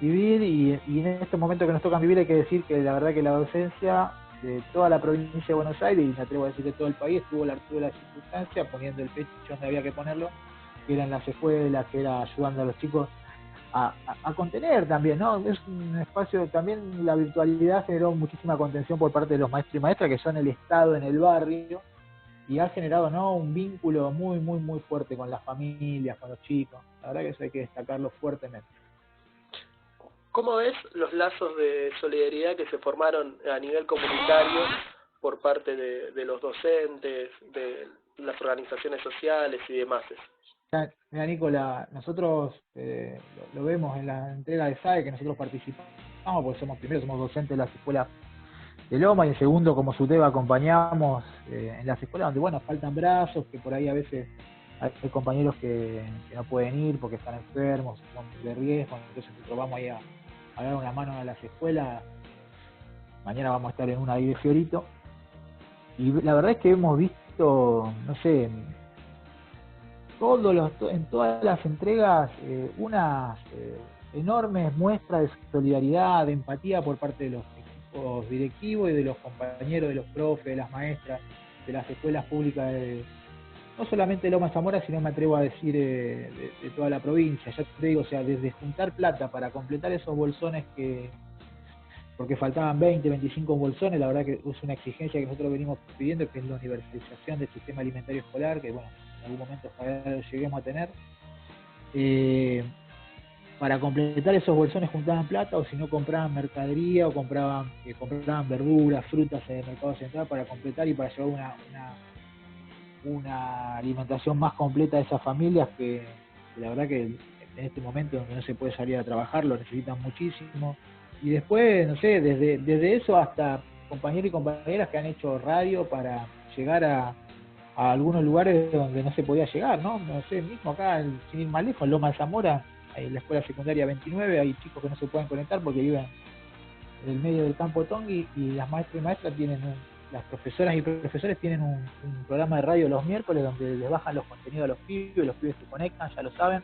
vivir, y en estos momentos que nos tocan vivir hay que decir que la verdad que la docencia de toda la provincia de Buenos Aires, y me atrevo a decir de todo el país, estuvo a la altura de las circunstancias, poniendo el pecho donde había que ponerlo, que eran las escuelas, que era ayudando a los chicos a contener también, ¿no? Es un espacio, también la virtualidad generó muchísima contención por parte de los maestros y maestras, que son el Estado en el barrio, y ha generado, ¿no?, un vínculo muy, muy, muy fuerte con las familias, con los chicos. La verdad que eso hay que destacarlo fuertemente. ¿Cómo ves los lazos de solidaridad que se formaron a nivel comunitario por parte de los docentes, de las organizaciones sociales y demás? Mira, Nicola, nosotros lo vemos en la entrega de SAE, que nosotros participamos, porque somos docentes de las escuelas de Loma, y en segundo, como SUTEBA, acompañamos en las escuelas donde, bueno, faltan brazos, que por ahí a veces hay compañeros que no pueden ir porque están enfermos, son de riesgo, entonces nosotros vamos ahí a dar una mano a las escuelas. Mañana vamos a estar en una ahí de Fiorito, y la verdad es que hemos visto, no sé, en todas las entregas unas enormes muestras de solidaridad, de empatía por parte de los equipos directivos y de los compañeros, de los profes, de las maestras, de las escuelas públicas no solamente de Loma Zamora, sino, me atrevo a decir, de toda la provincia. Ya te digo, o sea, desde juntar plata para completar esos bolsones porque faltaban 20, 25 bolsones, la verdad que es una exigencia que nosotros venimos pidiendo, que es la universalización del sistema alimentario escolar, que bueno, en algún momento ojalá lo lleguemos a tener. Para completar esos bolsones juntaban plata, o si no compraban mercadería, o compraban verduras, frutas en el mercado central para completar y para llevar una alimentación más completa a esas familias que la verdad que en este momento donde no se puede salir a trabajar lo necesitan muchísimo. Y después, no sé, desde eso hasta compañeros y compañeras que han hecho radio para llegar a algunos lugares donde no se podía llegar, ¿no? No sé, mismo acá, sin ir más lejos, en Loma de Zamora, en la escuela secundaria 29, hay chicos que no se pueden conectar porque viven en el medio del campo Tongui, y las maestras y maestras las profesoras y profesores tienen un programa de radio los miércoles donde les bajan los contenidos a los pibes se conectan, ya lo saben,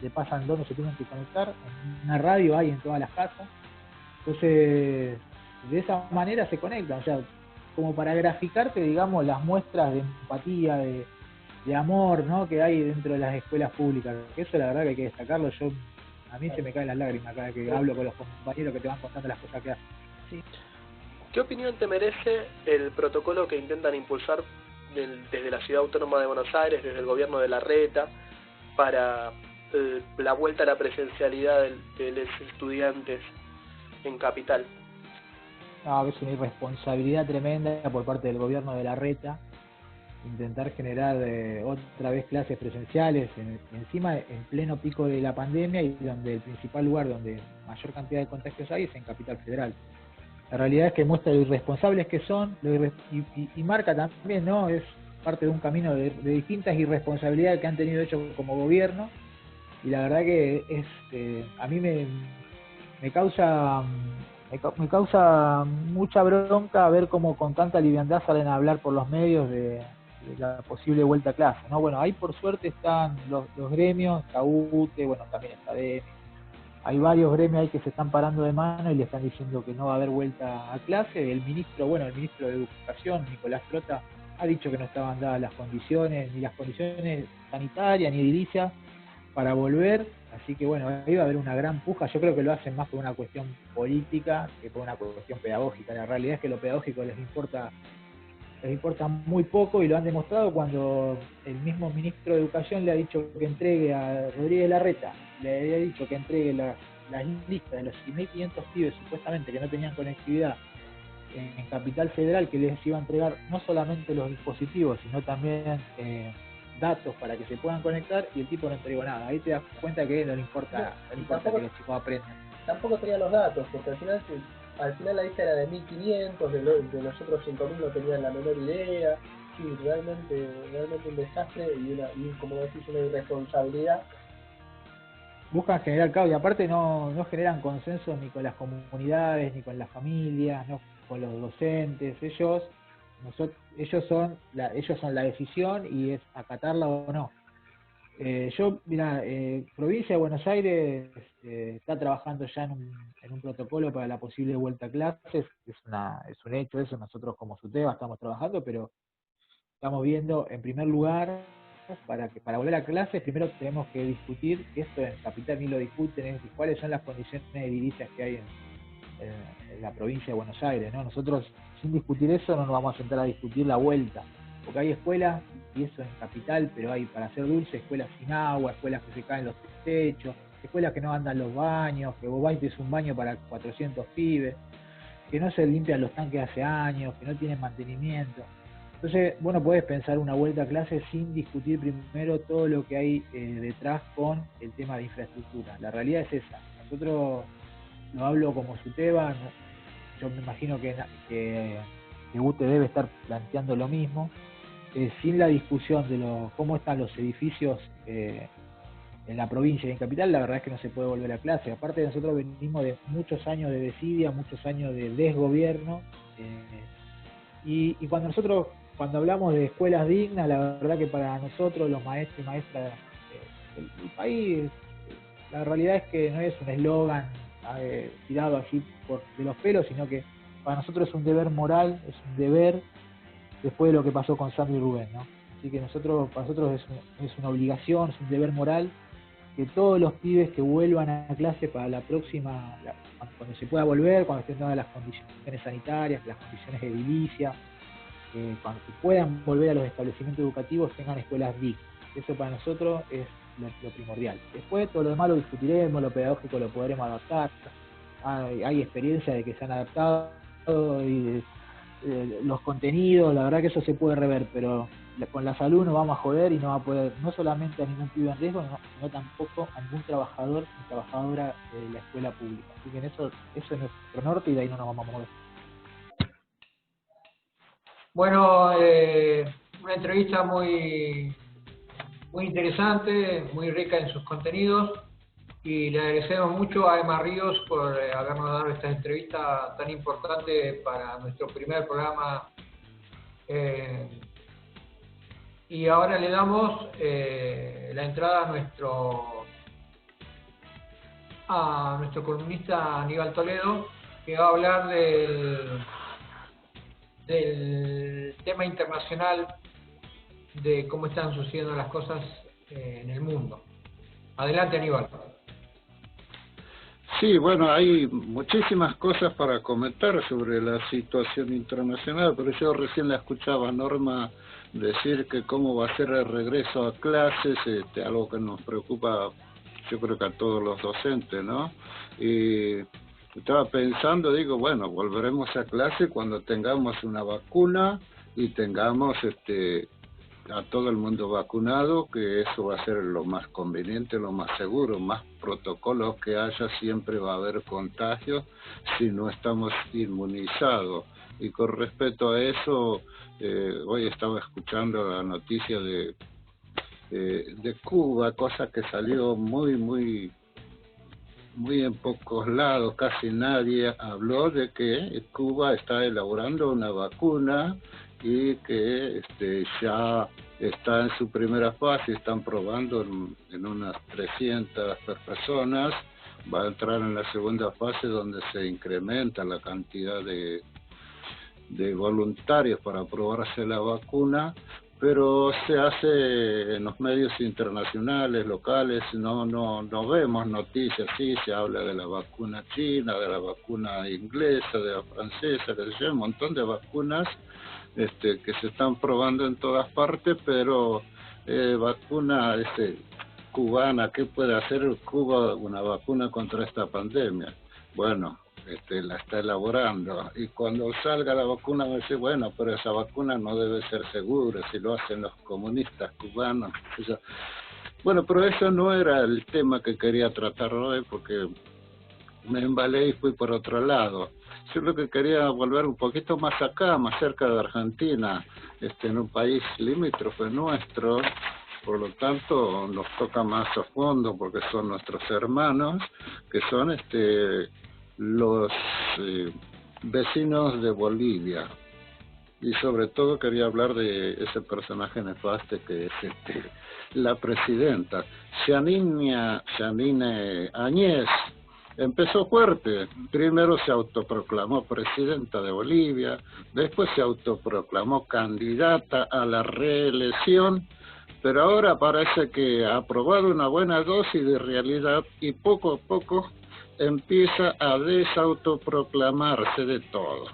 le pasan dónde se tienen que conectar, en una radio hay en todas las casas, entonces de esa manera se conectan, o sea, como para graficarte, digamos, las muestras de empatía, de de amor, ¿no?, que hay dentro de las escuelas públicas. Que eso la verdad que hay que destacarlo. A mí se me caen las lágrimas cada vez que hablo con los compañeros que te van contando las cosas que hacen. Sí. ¿Qué opinión te merece el protocolo que intentan impulsar desde la Ciudad Autónoma de Buenos Aires, desde el gobierno de Larreta, para la vuelta a la presencialidad de los estudiantes en Capital? Es una irresponsabilidad tremenda por parte del gobierno de Larreta intentar generar otra vez clases presenciales, encima en pleno pico de la pandemia, y donde el principal lugar donde mayor cantidad de contagios hay es en Capital Federal. La realidad es que muestra lo irresponsables que son, y marca también, ¿no?, es parte de un camino de distintas irresponsabilidades que han tenido ellos como gobierno, y la verdad que a mí me causa mucha bronca ver cómo con tanta liviandad salen a hablar por los medios de la posible vuelta a clase, ¿no? Bueno, ahí por suerte están los gremios, CAUTE, bueno, también está DEMI. Hay varios gremios ahí que se están parando de mano y le están diciendo que no va a haber vuelta a clase. El ministro de Educación, Nicolás Trota, ha dicho que no estaban dadas las condiciones, ni las condiciones sanitarias ni edilicias para volver, así que bueno, ahí va a haber una gran puja. Yo creo que lo hacen más por una cuestión política que por una cuestión pedagógica. La realidad es que lo pedagógico les importa muy poco, y lo han demostrado cuando el mismo ministro de Educación le ha dicho que entregue a Rodríguez Larreta, le había dicho que entregue las listas de los 6.500 pibes supuestamente que no tenían conectividad en Capital Federal, que les iba a entregar no solamente los dispositivos, sino también datos para que se puedan conectar, y el tipo no entregó nada. Ahí te das cuenta que no le importa que los chicos aprendan. Tampoco tenía los datos, porque al final la lista era de 1.500, de los otros 5.000 no tenían la menor idea. Sí, realmente un desastre y como decís, una irresponsabilidad. Buscan generar caos, y aparte no generan consenso ni con las comunidades, ni con las familias, no con los docentes. Ellos son la decisión, y es acatarla o no. Provincia de Buenos Aires está trabajando ya en un protocolo para la posible vuelta a clases. Es un hecho eso. Nosotros como SUTEBA estamos trabajando, pero estamos viendo, en primer lugar, para volver a clases, primero tenemos que discutir, que esto en Capital ni lo discuten, es decir, cuáles son las condiciones edilicias que hay en la provincia de Buenos Aires, ¿no? Nosotros, sin discutir eso, no nos vamos a sentar a discutir la vuelta, porque hay escuelas, y eso en Capital, pero hay, para hacer dulce, escuelas sin agua, escuelas que se caen los techos, escuelas que no andan los baños, que vos vas y tenés un baño para 400 pibes, que no se limpian los tanques hace años, que no tienen mantenimiento. Entonces, bueno, podés pensar una vuelta a clase sin discutir primero todo lo que hay detrás con el tema de infraestructura. La realidad es esa. Nosotros, lo hablo como SUTEBA, yo me imagino que UTE debe estar planteando lo mismo, sin la discusión de cómo están los edificios en la provincia y en Capital. La verdad es que no se puede volver a clase. Aparte, nosotros venimos de muchos años de desidia, muchos años de desgobierno, y cuando hablamos de escuelas dignas, la verdad que para nosotros, los maestros y maestras del país, la realidad es que no es un eslogan tirado así de los pelos, sino que para nosotros es un deber moral, es un deber, después de lo que pasó con Sandro y Rubén, ¿no? Así que para nosotros es una obligación, es un deber moral, que todos los pibes que vuelvan a clase para la próxima, cuando se pueda volver, cuando estén dadas las condiciones sanitarias, las condiciones edilicias, cuando puedan volver a los establecimientos educativos, tengan escuelas dignas. Eso para nosotros es lo primordial. Después todo lo demás lo discutiremos, lo pedagógico lo podremos adaptar. Hay experiencias de que se han adaptado, y los contenidos, la verdad que eso se puede rever, pero con la salud no vamos a joder, y no va a poder, no solamente a ningún pibe en riesgo, sino tampoco a ningún trabajador ni trabajadora de la escuela pública. Así que eso es nuestro norte, y de ahí no nos vamos a mover. Bueno, una entrevista muy interesante, muy rica en sus contenidos, y le agradecemos mucho a Emma Ríos por habernos dado esta entrevista tan importante para nuestro primer programa. Y ahora le damos la entrada a nuestro columnista Aníbal Toledo, que va a hablar del tema internacional de cómo están sucediendo las cosas en el mundo. Adelante, Aníbal. Sí, bueno, hay muchísimas cosas para comentar sobre la situación internacional, pero yo recién la escuchaba a Norma decir que cómo va a ser el regreso a clases, algo que nos preocupa, yo creo que a todos los docentes, ¿no? Y estaba pensando, digo, bueno, volveremos a clase cuando tengamos una vacuna y tengamos a todo el mundo vacunado, que eso va a ser lo más conveniente, lo más seguro. Más protocolos que haya, siempre va a haber contagios si no estamos inmunizados. Y con respecto a eso, hoy estaba escuchando la noticia de Cuba, cosa que salió muy en pocos lados, casi nadie habló de que Cuba está elaborando una vacuna y que ya está en su primera fase, están probando en unas 300 personas, va a entrar en la segunda fase donde se incrementa la cantidad de voluntarios para probarse la vacuna, pero se hace en los medios internacionales, locales, no vemos noticias, sí, se habla de la vacuna china, de la vacuna inglesa, de la francesa, de un montón de vacunas que se están probando en todas partes, pero vacuna cubana, ¿qué puede hacer Cuba una vacuna contra esta pandemia? Bueno, la está elaborando, y cuando salga la vacuna me dice, bueno, pero esa vacuna no debe ser segura si lo hacen los comunistas cubanos. Bueno, pero eso no era el tema que quería tratar hoy, porque me embalé y fui por otro lado. Yo lo que quería volver un poquito más acá, más cerca de Argentina, en un país limítrofe nuestro, por lo tanto nos toca más a fondo porque son nuestros hermanos, que son los vecinos de Bolivia. Y sobre todo quería hablar de ese personaje nefasto que es la presidenta Yanine Áñez. Empezó fuerte, primero se autoproclamó presidenta de Bolivia, después se autoproclamó candidata a la reelección, pero ahora parece que ha probado una buena dosis de realidad y poco a poco empieza a desautoproclamarse de todo.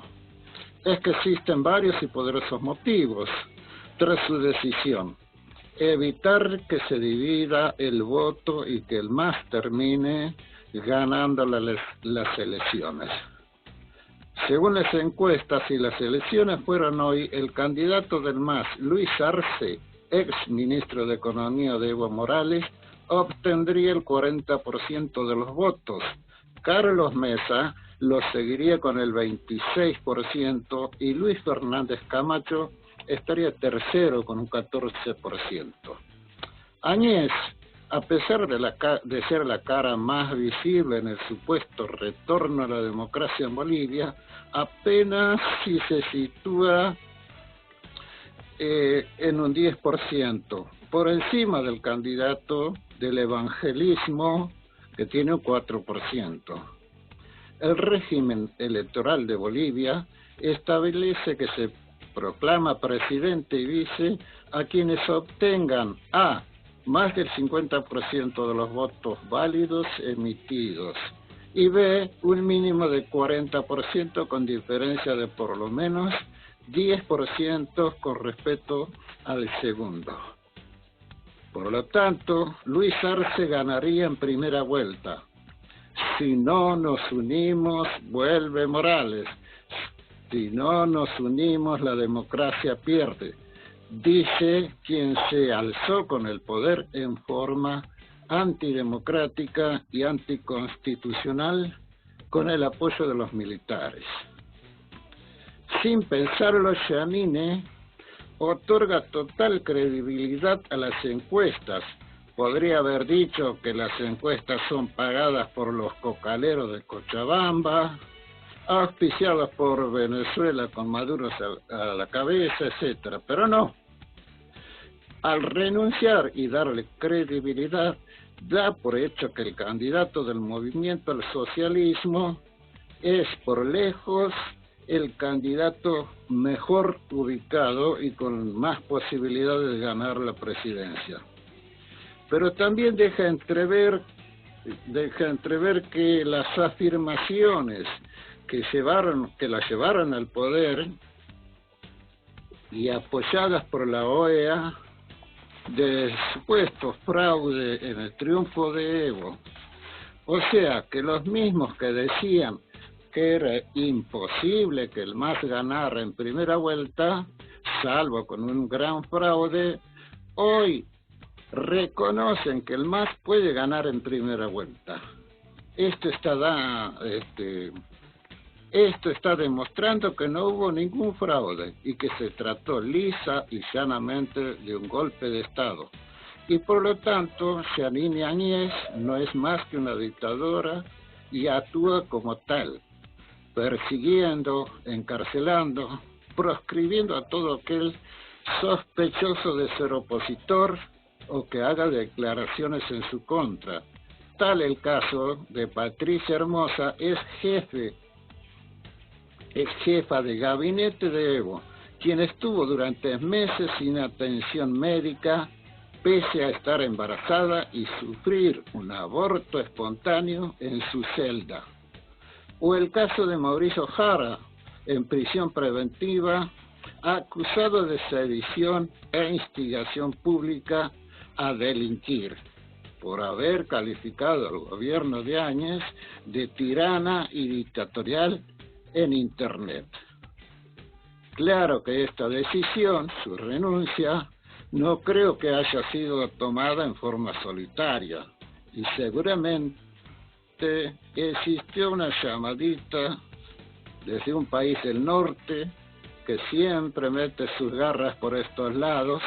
Es que existen varios y poderosos motivos tras su decisión: evitar que se divida el voto y que el MAS termine ganando las elecciones. Según las encuestas, si las elecciones fueran hoy, el candidato del MAS, Luis Arce, ex ministro de Economía de Evo Morales, obtendría el 40% de los votos. Carlos Mesa lo seguiría con el 26% y Luis Fernández Camacho estaría tercero con un 14%. Áñez, a pesar de ser la cara más visible en el supuesto retorno a la democracia en Bolivia, apenas si se sitúa en un 10%, por encima del candidato del evangelismo, que tiene un 4%. El régimen electoral de Bolivia establece que se proclama presidente y vice a quienes obtengan a más del 50% de los votos válidos emitidos y b, un mínimo de 40% con diferencia de por lo menos 10% con respecto al segundo. Por lo tanto, Luis Arce ganaría en primera vuelta. Si no nos unimos, vuelve Morales. Si no nos unimos, la democracia pierde, dice quien se alzó con el poder en forma antidemocrática y anticonstitucional con el apoyo de los militares. Sin pensarlo, Yanine otorga total credibilidad a las encuestas. Podría haber dicho que las encuestas son pagadas por los cocaleros de Cochabamba, auspiciadas por Venezuela con Maduro a la cabeza, etcétera, pero no. Al renunciar y darle credibilidad, da por hecho que el candidato del movimiento al socialismo es por lejos el candidato mejor ubicado y con más posibilidades de ganar la presidencia. Pero también deja entrever que las afirmaciones que la llevaron al poder y apoyadas por la OEA de supuestos fraude en el triunfo de Evo, o sea, que los mismos que decían que era imposible que el MAS ganara en primera vuelta, salvo con un gran fraude, hoy reconocen que el MAS puede ganar en primera vuelta. Esto está demostrando que no hubo ningún fraude y que se trató lisa y llanamente de un golpe de Estado. Y por lo tanto, Jeanine Áñez no es más que una dictadora y actúa como tal, persiguiendo, encarcelando, proscribiendo a todo aquel sospechoso de ser opositor o que haga declaraciones en su contra. Tal el caso de Patricia Hermosa, es jefa de gabinete de Evo, quien estuvo durante meses sin atención médica, pese a estar embarazada y sufrir un aborto espontáneo en su celda. O el caso de Mauricio Jara, en prisión preventiva, acusado de sedición e instigación pública a delinquir, por haber calificado al gobierno de Áñez de tirana y dictatorial en Internet. Claro que esta decisión, su renuncia, no creo que haya sido tomada en forma solitaria, y seguramente existió una llamadita desde un país del norte que siempre mete sus garras por estos lados,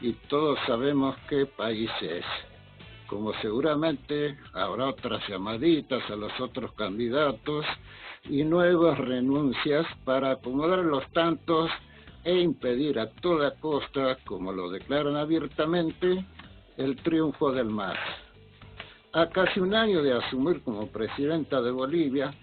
y todos sabemos qué país es. Como seguramente habrá otras llamaditas a los otros candidatos y nuevas renuncias para acomodar los tantos e impedir a toda costa, como lo declaran abiertamente, el triunfo del MAS. A casi un año de asumir como presidenta de Bolivia,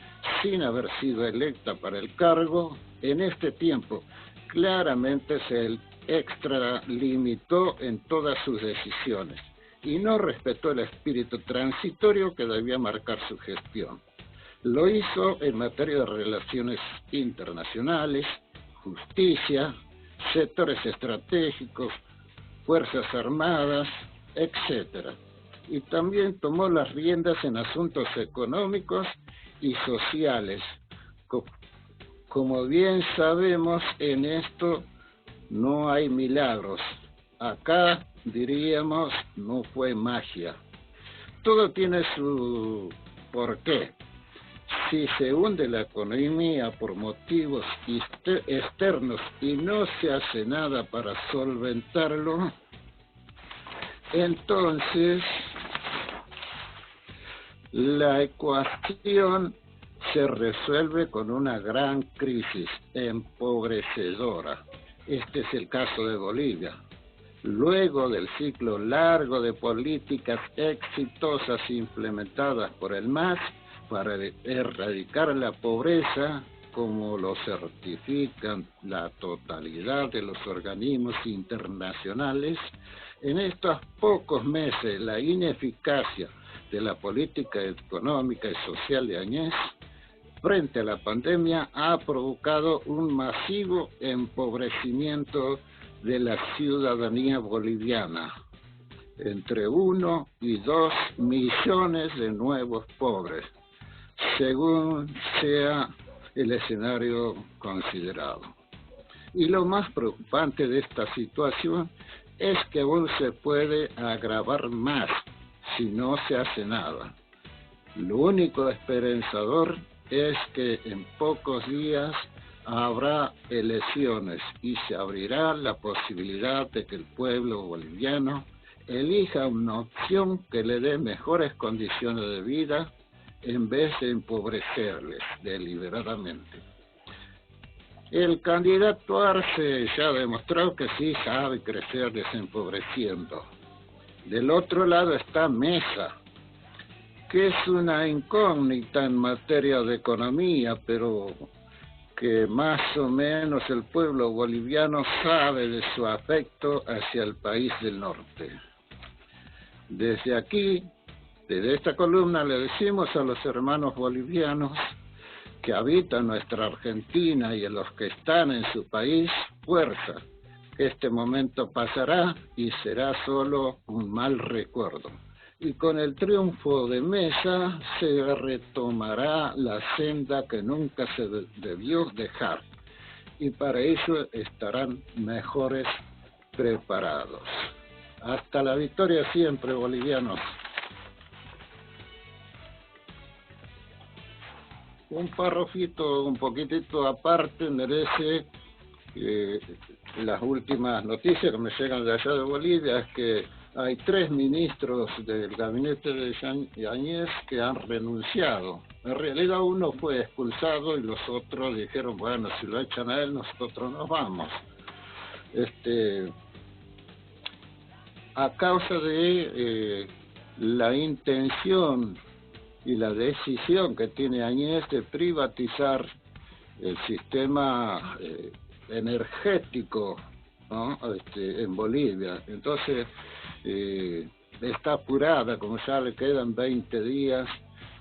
sin haber sido electa para el cargo, en este tiempo claramente se extralimitó en todas sus decisiones y no respetó el espíritu transitorio que debía marcar su gestión. Lo hizo en materia de relaciones internacionales, justicia, sectores estratégicos, fuerzas armadas, etc. Y también tomó las riendas en asuntos económicos y sociales. Como bien sabemos, en esto no hay milagros. Acá diríamos, no fue magia. Todo tiene su porqué. Si se hunde la economía por motivos externos y no se hace nada para solventarlo, entonces la ecuación se resuelve con una gran crisis empobrecedora. Este es el caso de Bolivia. Luego del ciclo largo de políticas exitosas implementadas por el MAS para erradicar la pobreza, como lo certifican la totalidad de los organismos internacionales, en estos pocos meses la ineficacia de la política económica y social de Áñez frente a la pandemia ha provocado un masivo empobrecimiento de la ciudadanía boliviana, entre 1 y 2 millones de nuevos pobres, según sea el escenario considerado. Y lo más preocupante de esta situación es que aún se puede agravar más si no se hace nada. Lo único esperanzador es que en pocos días habrá elecciones y se abrirá la posibilidad de que el pueblo boliviano elija una opción que le dé mejores condiciones de vida en vez de empobrecerles deliberadamente. El candidato Arce ya ha demostrado que sí sabe crecer desempobreciendo. Del otro lado está Mesa, que es una incógnita en materia de economía, pero que más o menos el pueblo boliviano sabe de su afecto hacia el país del norte. Desde aquí, desde esta columna, le decimos a los hermanos bolivianos que habitan nuestra Argentina y a los que están en su país, fuerza. Este momento pasará y será solo un mal recuerdo. Y con el triunfo de Mesa se retomará la senda que nunca se debió dejar. Y para eso estarán mejores preparados. Hasta la victoria siempre, bolivianos. Un párrafito un poquitito aparte merece las últimas noticias que me llegan de allá de Bolivia, es que hay 3 ministros del gabinete de Yáñez que han renunciado. En realidad uno fue expulsado y los otros dijeron, bueno, si lo echan a él, nosotros nos vamos. A causa de la intención y la decisión que tiene Yáñez de privatizar el sistema energético, ¿no? En Bolivia. Entonces está apurada, como ya le quedan 20 días,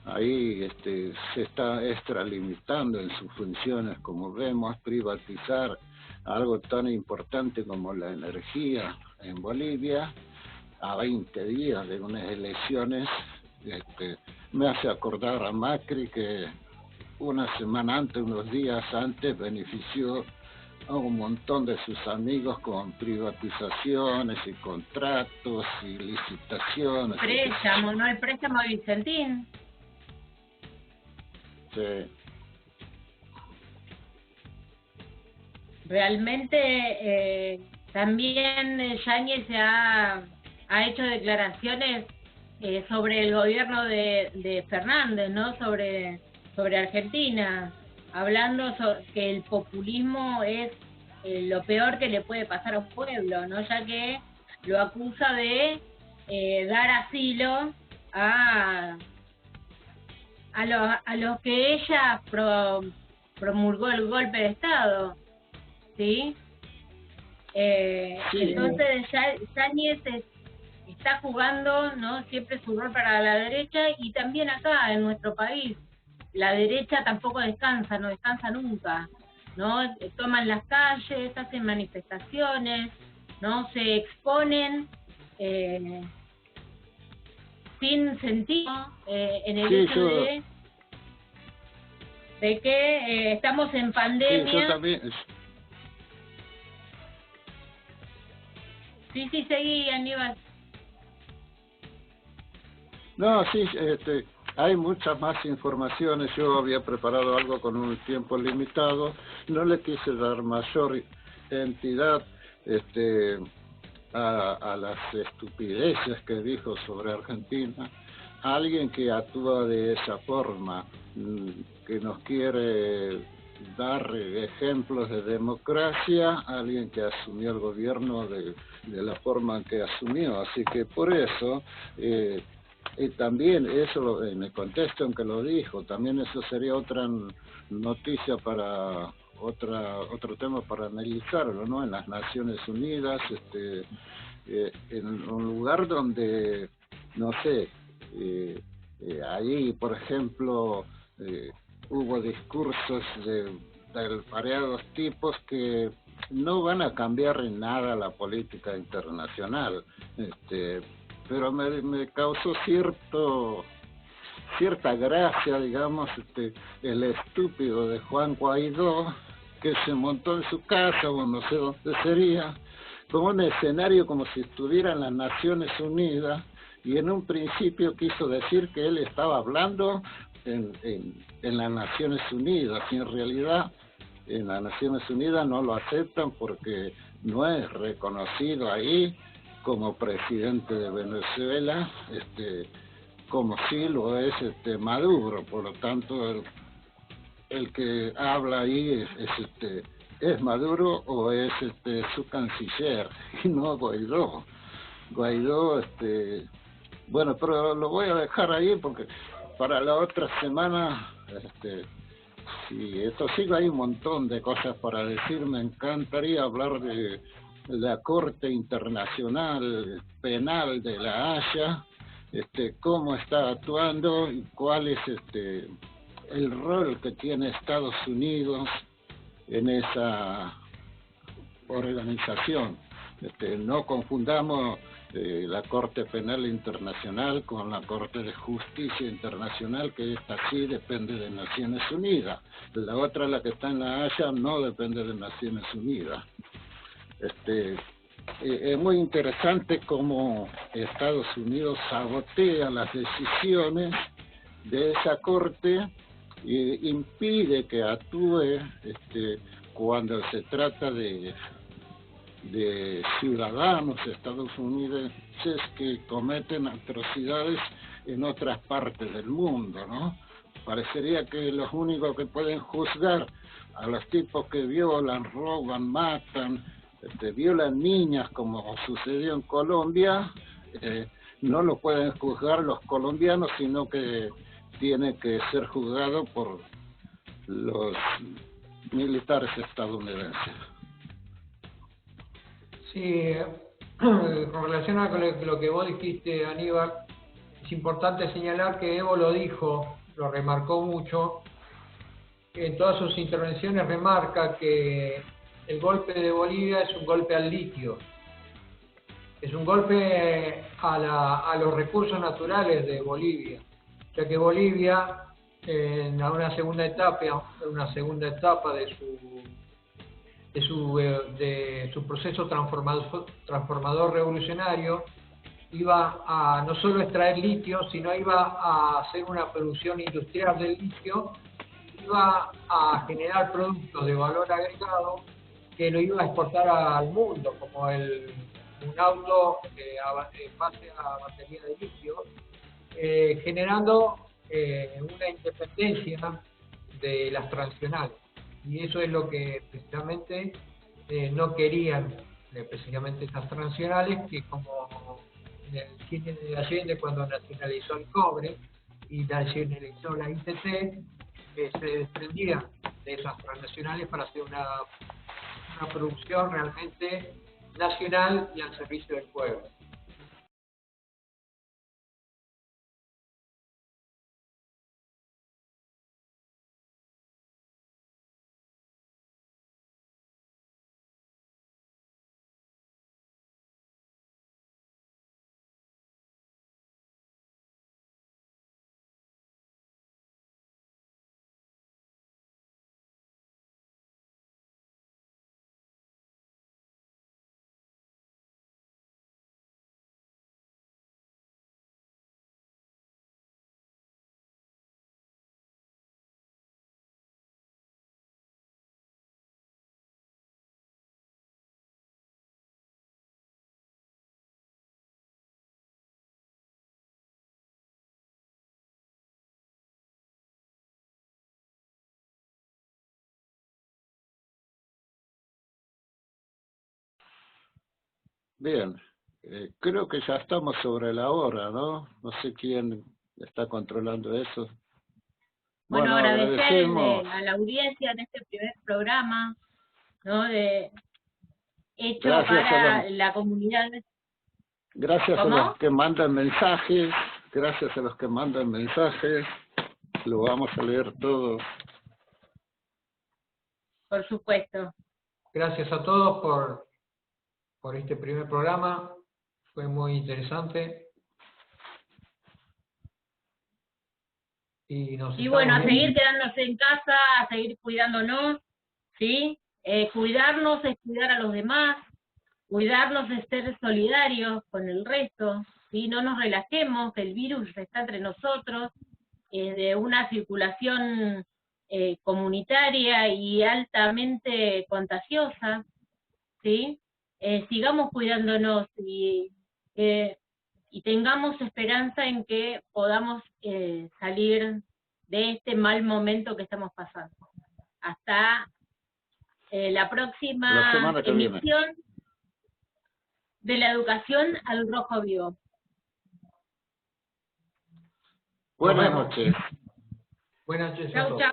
ahí se está extralimitando en sus funciones, como vemos, privatizar algo tan importante como la energía en Bolivia a 20 días de unas elecciones. Me hace acordar a Macri, que una semana antes, unos días antes, benefició a un montón de sus amigos con privatizaciones y contratos y licitaciones. Préstamo, ¿no? El préstamo de Vicentín. Sí. Realmente también Yáñez ha hecho declaraciones sobre el gobierno de Fernández, ¿no? Sobre Argentina, hablando que el populismo es lo peor que le puede pasar a un pueblo, ¿no? Ya que lo acusa de dar asilo a los que ella promulgó el golpe de Estado, ¿sí? Sí. Entonces Yáñez está jugando, ¿no? Siempre su rol para la derecha, y también acá en nuestro país la derecha tampoco descansa, no descansa nunca, ¿no? Toman las calles, hacen manifestaciones, ¿no? Se exponen sin sentido en el hecho de que estamos en pandemia. Sí, yo también. Sí, seguí, Aníbal. No, sí, hay muchas más informaciones. Yo había preparado algo con un tiempo limitado. No le quise dar mayor entidad a las estupideces que dijo sobre Argentina. Alguien que actúa de esa forma, que nos quiere dar ejemplos de democracia, alguien que asumió el gobierno de la forma en que asumió. Así que por eso... y también eso, en el contexto en que lo dijo, también eso sería otra noticia para otro tema para analizarlo, ¿no? En las Naciones Unidas, en un lugar donde, no sé, ahí, por ejemplo, hubo discursos de variados tipos que no van a cambiar en nada la política internacional, pero me causó cierta gracia, digamos, el estúpido de Juan Guaidó, que se montó en su casa, o no sé dónde sería, como un escenario como si estuviera en las Naciones Unidas, y en un principio quiso decir que él estaba hablando en las Naciones Unidas, y en realidad en las Naciones Unidas no lo aceptan porque no es reconocido ahí como presidente de Venezuela, como sí lo es Maduro. Por lo tanto el que habla ahí es Maduro, o es su canciller, y no Guaidó. Bueno, pero lo voy a dejar ahí porque para la otra semana Sí, esto sí, hay un montón de cosas para decir. Me encantaría hablar de la Corte Internacional Penal de La Haya, cómo está actuando y cuál es el rol que tiene Estados Unidos en esa organización. No confundamos la Corte Penal Internacional con la Corte de Justicia Internacional, que esta sí depende de Naciones Unidas. La otra, la que está en La Haya, no depende de Naciones Unidas. Es muy interesante cómo Estados Unidos sabotea las decisiones de esa Corte e impide que actúe cuando se trata de ciudadanos estadounidenses que cometen atrocidades en otras partes del mundo, ¿no? Parecería que los únicos que pueden juzgar a los tipos que violan, roban, matan, violan niñas, como sucedió en Colombia, no lo pueden juzgar los colombianos, sino que tiene que ser juzgado por los militares estadounidenses. Sí, con relación a lo que vos dijiste, Aníbal, es importante señalar que Evo lo dijo, lo remarcó mucho, en todas sus intervenciones remarca que el golpe de Bolivia es un golpe al litio, es un golpe a los recursos naturales de Bolivia, ya que Bolivia en una segunda etapa de su proceso transformador revolucionario, iba a no solo extraer litio, sino iba a hacer una producción industrial del litio, iba a generar productos de valor agregado que lo iba a exportar al mundo, como un auto en base a batería de litio, generando una independencia de las transnacionales. Y eso es lo que precisamente no querían precisamente estas transnacionales, que como en el cine de Allende, cuando nacionalizó el cobre y nacionalizó la ITT, se desprendían de esas transnacionales para hacer una producción realmente nacional y al servicio del pueblo. Bien, creo que ya estamos sobre la hora, ¿no? No sé quién está controlando eso. Bueno, agradecemos agradecerle a la audiencia de este primer programa, ¿no? Hecho Gracias para la comunidad. Gracias ¿Cómo? a los que mandan mensajes, lo vamos a leer todo. Por supuesto. Gracias a todos por este primer programa, fue muy interesante. Y Bueno, a viendo. seguir quedándose en casa, a seguir cuidándonos, ¿sí? Cuidarnos es cuidar a los demás, cuidarnos es ser solidarios con el resto, ¿sí? No nos relajemos, que el virus está entre nosotros, de una circulación comunitaria y altamente contagiosa, ¿sí? Sigamos cuidándonos y tengamos esperanza en que podamos salir de este mal momento que estamos pasando. Hasta la próxima emisión de la educación al rojo vivo. Buenas noches. Buenas noches. Chau, chau.